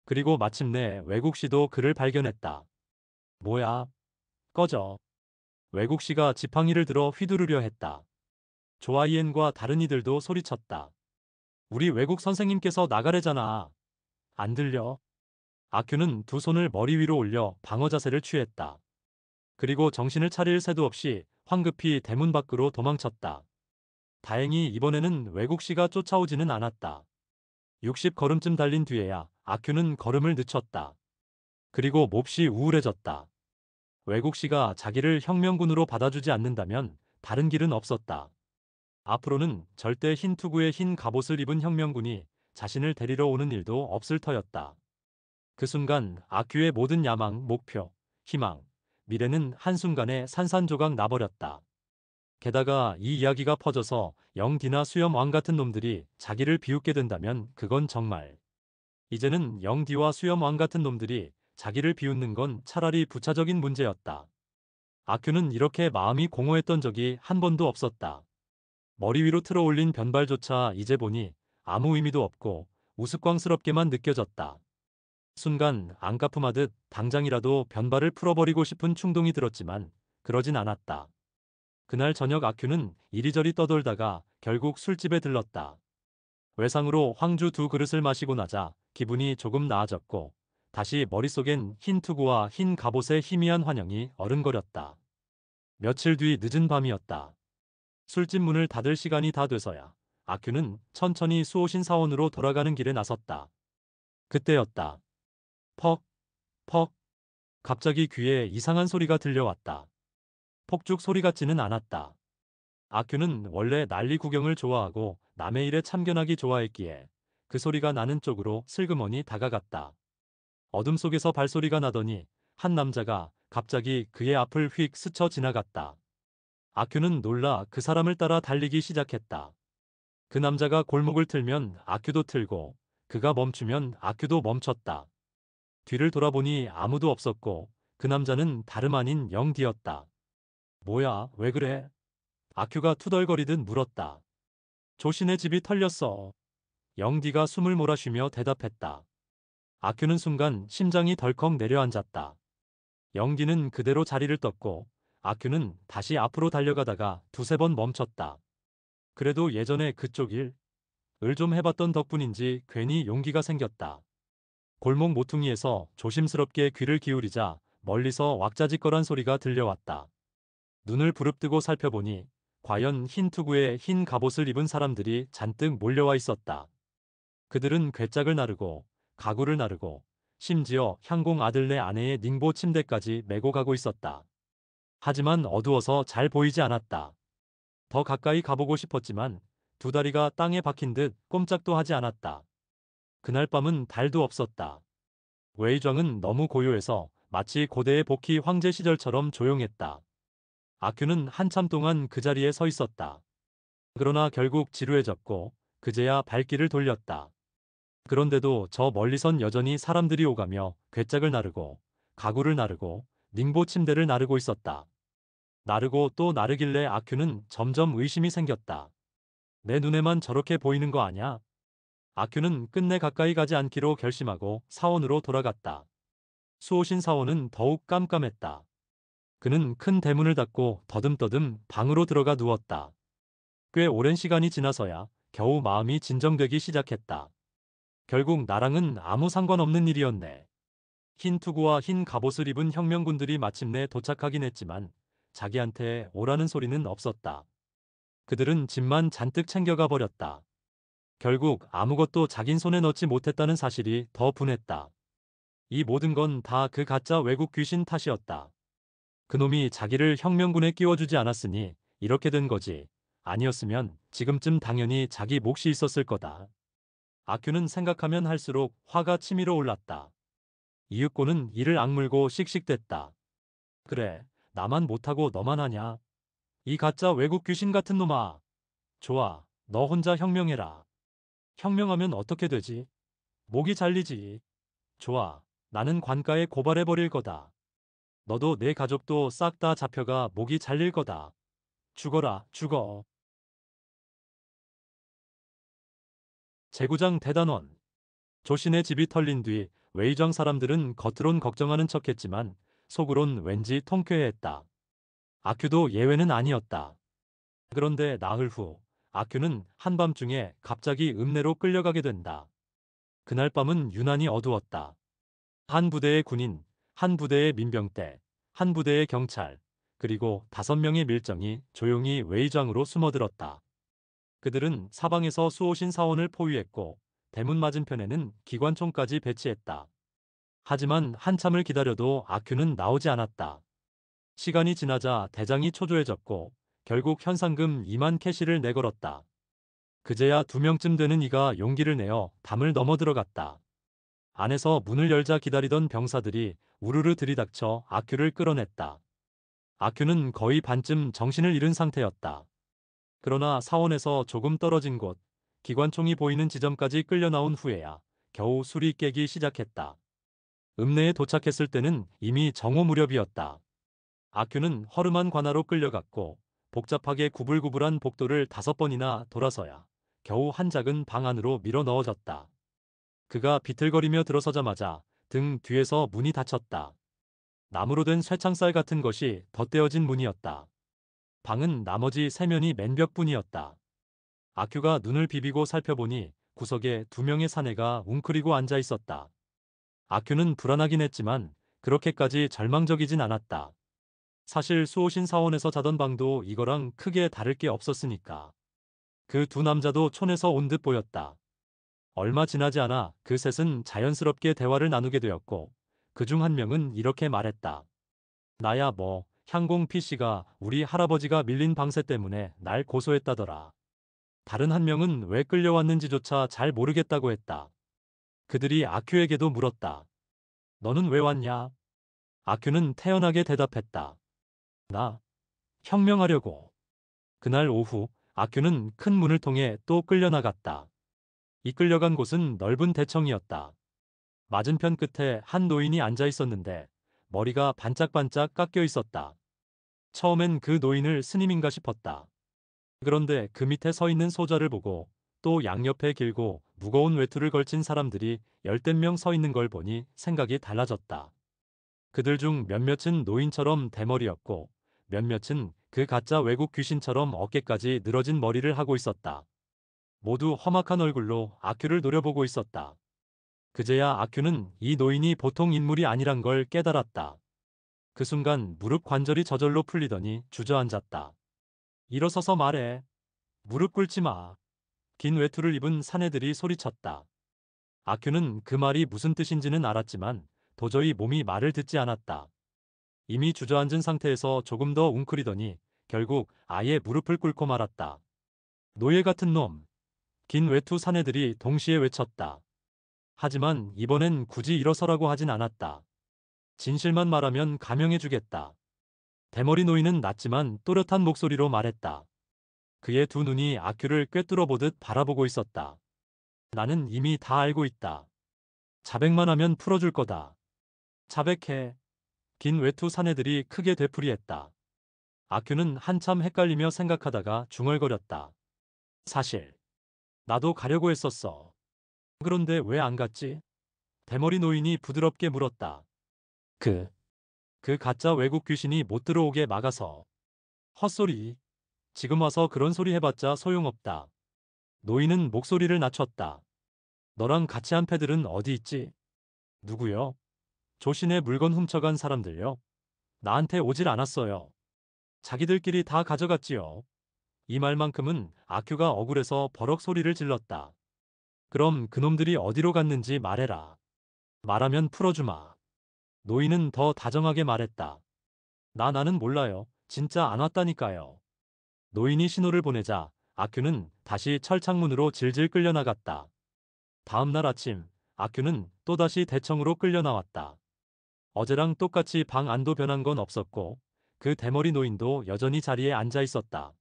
그리고 마침내 외국시도 그를 발견했다. 뭐야? 꺼져. 외국시가 지팡이를 들어 휘두르려 했다. 조아이엔과 다른 이들도 소리쳤다. 우리 외국 선생님께서 나가래잖아. 안 들려? 아큐는 두 손을 머리 위로 올려 방어 자세를 취했다. 그리고 정신을 차릴 새도 없이 황급히 대문 밖으로 도망쳤다. 다행히 이번에는 외국시가 쫓아오지는 않았다. 60걸음쯤 달린 뒤에야 아큐는 걸음을 늦췄다. 그리고 몹시 우울해졌다. 외국시가 자기를 혁명군으로 받아주지 않는다면 다른 길은 없었다. 앞으로는 절대 흰 투구에 흰 갑옷을 입은 혁명군이 자신을 데리러 오는 일도 없을 터였다. 그 순간 아큐의 모든 야망, 목표, 희망, 미래는 한순간에 산산조각 나버렸다. 게다가 이 이야기가 퍼져서 영디나 수염왕 같은 놈들이 자기를 비웃게 된다면 그건 정말. 이제는 영디와 수염왕 같은 놈들이 자기를 비웃는 건 차라리 부차적인 문제였다. 아큐는 이렇게 마음이 공허했던 적이 한 번도 없었다. 머리 위로 틀어 올린 변발조차 이제 보니 아무 의미도 없고 우스꽝스럽게만 느껴졌다. 순간 안갚음하듯 당장이라도 변발을 풀어버리고 싶은 충동이 들었지만 그러진 않았다. 그날 저녁 아큐는 이리저리 떠돌다가 결국 술집에 들렀다. 외상으로 황주 2그릇을 마시고 나자 기분이 조금 나아졌고 다시 머릿속엔 흰 투구와 흰 갑옷의 희미한 환영이 어른거렸다. 며칠 뒤 늦은 밤이었다. 술집 문을 닫을 시간이 다 돼서야 아큐는 천천히 수호신 사원으로 돌아가는 길에 나섰다. 그때였다. 퍽, 퍽. 갑자기 귀에 이상한 소리가 들려왔다. 폭죽 소리 같지는 않았다. 아큐는 원래 난리 구경을 좋아하고 남의 일에 참견하기 좋아했기에 그 소리가 나는 쪽으로 슬그머니 다가갔다. 어둠 속에서 발소리가 나더니 한 남자가 갑자기 그의 앞을 휙 스쳐 지나갔다. 아큐는 놀라 그 사람을 따라 달리기 시작했다. 그 남자가 골목을 틀면 아큐도 틀고 그가 멈추면 아큐도 멈췄다. 뒤를 돌아보니 아무도 없었고 그 남자는 다름 아닌 영디였다. 뭐야, 왜 그래? 아큐가 투덜거리듯 물었다. 조신의 집이 털렸어. 영디가 숨을 몰아쉬며 대답했다. 아큐는 순간 심장이 덜컥 내려앉았다. 영디는 그대로 자리를 떴고 아큐는 다시 앞으로 달려가다가 두세 번 멈췄다. 그래도 예전에 그쪽 일을 좀 해봤던 덕분인지 괜히 용기가 생겼다. 골목 모퉁이에서 조심스럽게 귀를 기울이자 멀리서 왁자지껄한 소리가 들려왔다. 눈을 부릅뜨고 살펴보니 과연 흰 투구에 흰 갑옷을 입은 사람들이 잔뜩 몰려와 있었다. 그들은 괴짝을 나르고 가구를 나르고 심지어 향공 아들네 아내의 닝보 침대까지 메고 가고 있었다. 하지만 어두워서 잘 보이지 않았다. 더 가까이 가보고 싶었지만 두 다리가 땅에 박힌 듯 꼼짝도 하지 않았다. 그날 밤은 달도 없었다. 웨이정은 너무 고요해서 마치 고대의 복희 황제 시절처럼 조용했다. 아큐는 한참 동안 그 자리에 서 있었다. 그러나 결국 지루해졌고 그제야 발길을 돌렸다. 그런데도 저 멀리선 여전히 사람들이 오가며 괴짝을 나르고 가구를 나르고 닝보 침대를 나르고 있었다. 나르고 또 나르길래 아큐는 점점 의심이 생겼다. 내 눈에만 저렇게 보이는 거 아냐? 아큐는 끝내 가까이 가지 않기로 결심하고 사원으로 돌아갔다. 수호신 사원은 더욱 깜깜했다. 그는 큰 대문을 닫고 더듬더듬 방으로 들어가 누웠다. 꽤 오랜 시간이 지나서야 겨우 마음이 진정되기 시작했다. 결국 나랑은 아무 상관없는 일이었네. 흰 투구와 흰 갑옷을 입은 혁명군들이 마침내 도착하긴 했지만 자기한테 오라는 소리는 없었다. 그들은 짐만 잔뜩 챙겨가 버렸다. 결국 아무것도 자긴 손에 넣지 못했다는 사실이 더 분했다. 이 모든 건 다 그 가짜 외국 귀신 탓이었다. 그놈이 자기를 혁명군에 끼워주지 않았으니 이렇게 된 거지. 아니었으면 지금쯤 당연히 자기 몫이 있었을 거다. 아큐는 생각하면 할수록 화가 치밀어 올랐다. 이윽고는 이를 악물고 씩씩댔다. 그래, 나만 못하고 너만 하냐? 이 가짜 외국 귀신 같은 놈아. 좋아, 너 혼자 혁명해라. 혁명하면 어떻게 되지? 목이 잘리지. 좋아, 나는 관가에 고발해버릴 거다. 너도 내 가족도 싹 다 잡혀가 목이 잘릴 거다. 죽어라, 죽어. 제구장 대단원. 조신의 집이 털린 뒤 웨이정 사람들은 겉으론 걱정하는 척했지만 속으론 왠지 통쾌해했다. 아큐도 예외는 아니었다. 그런데 나흘 후 아큐는 한밤중에 갑자기 읍내로 끌려가게 된다. 그날 밤은 유난히 어두웠다. 한 부대의 군인, 한 부대의 민병대, 한 부대의 경찰, 그리고 5명의 밀정이 조용히 웨이장으로 숨어들었다. 그들은 사방에서 수호신 사원을 포위했고 대문 맞은편에는 기관총까지 배치했다. 하지만 한참을 기다려도 아큐는 나오지 않았다. 시간이 지나자 대장이 초조해졌고 결국 현상금 2만 캐시를 내걸었다. 그제야 2명쯤 되는 이가 용기를 내어 담을 넘어 들어갔다. 안에서 문을 열자 기다리던 병사들이 우르르 들이닥쳐 아큐를 끌어냈다. 아큐는 거의 반쯤 정신을 잃은 상태였다. 그러나 사원에서 조금 떨어진 곳, 기관총이 보이는 지점까지 끌려 나온 후에야 겨우 술이 깨기 시작했다. 읍내에 도착했을 때는 이미 정오 무렵이었다. 아큐는 허름한 관아로 끌려갔고 복잡하게 구불구불한 복도를 5번이나 돌아서야 겨우 한 작은 방 안으로 밀어 넣어졌다. 그가 비틀거리며 들어서자마자 등 뒤에서 문이 닫혔다. 나무로 된 쇠창살 같은 것이 덧대어진 문이었다. 방은 나머지 세면이 맨 벽뿐이었다. 아큐가 눈을 비비고 살펴보니 구석에 두 명의 사내가 웅크리고 앉아 있었다. 아큐는 불안하긴 했지만 그렇게까지 절망적이진 않았다. 사실 수호신 사원에서 자던 방도 이거랑 크게 다를 게 없었으니까. 그 두 남자도 촌에서 온 듯 보였다. 얼마 지나지 않아 그 셋은 자연스럽게 대화를 나누게 되었고 그 중 한 명은 이렇게 말했다. 나야 뭐 향공 PC가 우리 할아버지가 밀린 방세 때문에 날 고소했다더라. 다른 한 명은 왜 끌려왔는지조차 잘 모르겠다고 했다. 그들이 아큐에게도 물었다. 너는 왜 왔냐? 아큐는 태연하게 대답했다. 나 혁명하려고. 그날 오후 아큐는 큰 문을 통해 또 끌려나갔다. 이끌려간 곳은 넓은 대청이었다. 맞은편 끝에 한 노인이 앉아 있었는데 머리가 반짝반짝 깎여 있었다. 처음엔 그 노인을 스님인가 싶었다. 그런데 그 밑에 서 있는 소자를 보고 또 양옆에 길고 무거운 외투를 걸친 사람들이 열댓 명 서 있는 걸 보니 생각이 달라졌다. 그들 중 몇몇은 노인처럼 대머리였고 몇몇은 그 가짜 외국 귀신처럼 어깨까지 늘어진 머리를 하고 있었다. 모두 험악한 얼굴로 아큐를 노려보고 있었다. 그제야 아큐는 이 노인이 보통 인물이 아니란 걸 깨달았다. 그 순간 무릎 관절이 저절로 풀리더니 주저앉았다. 일어서서 말해. 무릎 꿇지 마. 긴 외투를 입은 사내들이 소리쳤다. 아큐는 그 말이 무슨 뜻인지는 알았지만 도저히 몸이 말을 듣지 않았다. 이미 주저앉은 상태에서 조금 더 웅크리더니 결국 아예 무릎을 꿇고 말았다. 노예 같은 놈. 긴 외투 사내들이 동시에 외쳤다. 하지만 이번엔 굳이 일어서라고 하진 않았다. 진실만 말하면 감형해주겠다. 대머리 노인은 낮지만 또렷한 목소리로 말했다. 그의 두 눈이 아큐를 꿰뚫어 보듯 바라보고 있었다. 나는 이미 다 알고 있다. 자백만 하면 풀어줄 거다. 자백해. 긴 외투 사내들이 크게 되풀이했다. 아큐는 한참 헷갈리며 생각하다가 중얼거렸다. 사실 나도 가려고 했었어. 그런데 왜 안 갔지? 대머리 노인이 부드럽게 물었다. 그 가짜 외국 귀신이 못 들어오게 막아서. 헛소리. 지금 와서 그런 소리 해봤자 소용없다. 노인은 목소리를 낮췄다. 너랑 같이 한 패들은 어디 있지? 누구요? 조신의 물건 훔쳐간 사람들요? 나한테 오질 않았어요. 자기들끼리 다 가져갔지요. 이 말만큼은 아큐가 억울해서 버럭 소리를 질렀다. 그럼 그놈들이 어디로 갔는지 말해라. 말하면 풀어주마. 노인은 더 다정하게 말했다. 나는 몰라요. 진짜 안 왔다니까요. 노인이 신호를 보내자 아큐는 다시 철창문으로 질질 끌려나갔다. 다음 날 아침 아큐는 또다시 대청으로 끌려나왔다. 어제랑 똑같이 방 안도 변한 건 없었고 그 대머리 노인도 여전히 자리에 앉아 있었다.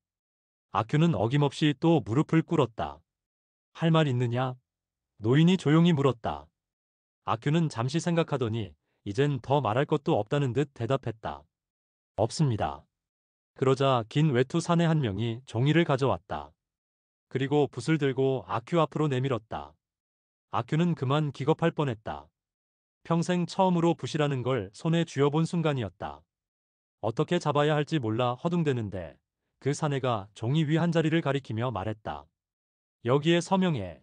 아큐는 어김없이 또 무릎을 꿇었다. 할 말 있느냐? 노인이 조용히 물었다. 아큐는 잠시 생각하더니 이젠 더 말할 것도 없다는 듯 대답했다. 없습니다. 그러자 긴 외투 사내 한 명이 종이를 가져왔다. 그리고 붓을 들고 아큐 앞으로 내밀었다. 아큐는 그만 기겁할 뻔했다. 평생 처음으로 붓이라는 걸 손에 쥐어본 순간이었다. 어떻게 잡아야 할지 몰라 허둥대는데 그 사내가 종이 위 한 자리를 가리키며 말했다. 여기에 서명해.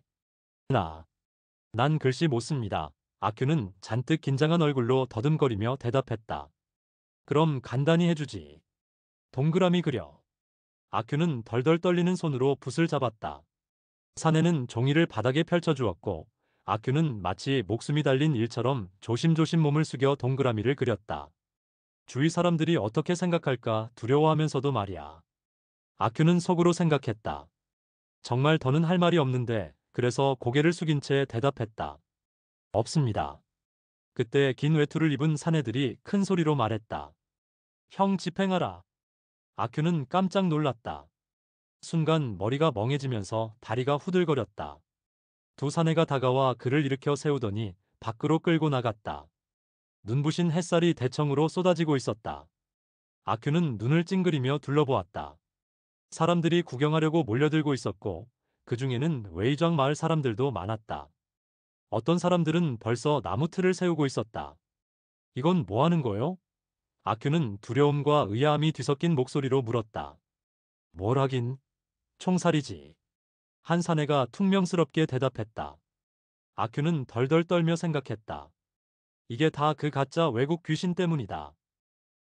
난 글씨 못 씁니다. 아큐는 잔뜩 긴장한 얼굴로 더듬거리며 대답했다. 그럼 간단히 해주지. 동그라미 그려. 아큐는 덜덜 떨리는 손으로 붓을 잡았다. 사내는 종이를 바닥에 펼쳐주었고 아큐는 마치 목숨이 달린 일처럼 조심조심 몸을 숙여 동그라미를 그렸다. 주위 사람들이 어떻게 생각할까 두려워하면서도 말이야. 아큐는 속으로 생각했다. 정말 더는 할 말이 없는데 그래서 고개를 숙인 채 대답했다. 없습니다. 그때 긴 외투를 입은 사내들이 큰 소리로 말했다. 형 집행하라. 아큐는 깜짝 놀랐다. 순간 머리가 멍해지면서 다리가 후들거렸다. 두 사내가 다가와 그를 일으켜 세우더니 밖으로 끌고 나갔다. 눈부신 햇살이 대청으로 쏟아지고 있었다. 아큐는 눈을 찡그리며 둘러보았다. 사람들이 구경하려고 몰려들고 있었고 그 중에는 웨이庄 마을 사람들도 많았다. 어떤 사람들은 벌써 나무 틀을 세우고 있었다. 이건 뭐 하는 거요? 아큐는 두려움과 의아함이 뒤섞인 목소리로 물었다. 뭘 하긴, 총살이지. 한 사내가 퉁명스럽게 대답했다. 아큐는 덜덜 떨며 생각했다. 이게 다 그 가짜 외국 귀신 때문이다.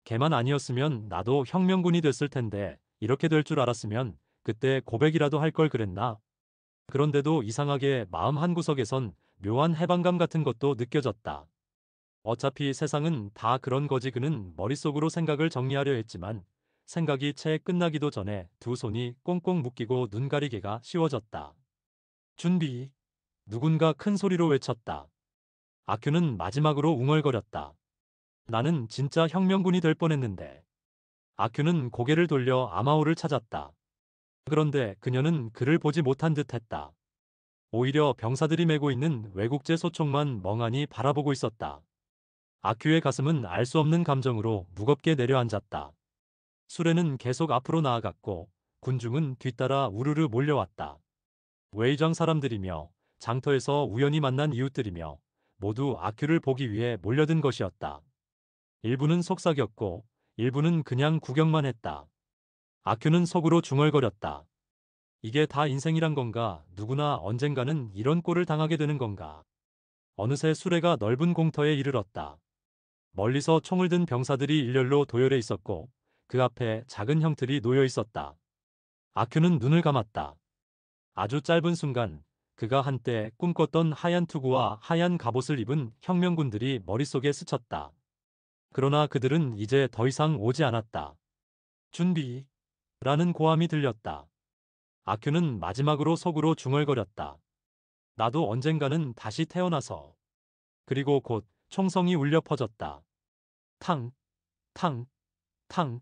걔만 아니었으면 나도 혁명군이 됐을 텐데 이렇게 될 줄 알았으면 그때 고백이라도 할 걸 그랬나? 그런데도 이상하게 마음 한구석에선 묘한 해방감 같은 것도 느껴졌다. 어차피 세상은 다 그런 거지. 그는 머릿속으로 생각을 정리하려 했지만 생각이 채 끝나기도 전에 두 손이 꽁꽁 묶이고 눈 가리기가 쉬워졌다. 준비. 누군가 큰 소리로 외쳤다. 아큐는 마지막으로 웅얼거렸다. 나는 진짜 혁명군이 될 뻔했는데. 아큐는 고개를 돌려 아마오를 찾았다. 그런데 그녀는 그를 보지 못한 듯 했다. 오히려 병사들이 메고 있는 외국제 소총만 멍하니 바라보고 있었다. 아큐의 가슴은 알 수 없는 감정으로 무겁게 내려앉았다. 수레는 계속 앞으로 나아갔고 군중은 뒤따라 우르르 몰려왔다. 웨이장 사람들이며 장터에서 우연히 만난 이웃들이며 모두 아큐를 보기 위해 몰려든 것이었다. 일부는 속삭였고 일부는 그냥 구경만 했다. 아큐는 속으로 중얼거렸다. 이게 다 인생이란 건가? 누구나 언젠가는 이런 꼴을 당하게 되는 건가? 어느새 수레가 넓은 공터에 이르렀다. 멀리서 총을 든 병사들이 일렬로 도열해 있었고 그 앞에 작은 형틀이 놓여 있었다. 아큐는 눈을 감았다. 아주 짧은 순간 그가 한때 꿈꿨던 하얀 투구와 하얀 갑옷을 입은 혁명군들이 머릿속에 스쳤다. 그러나 그들은 이제 더 이상 오지 않았다. 준비. 라는 고함이 들렸다. 아큐는 마지막으로 속으로 중얼거렸다. 나도 언젠가는 다시 태어나서. 그리고 곧 총성이 울려 퍼졌다. 탕, 탕, 탕.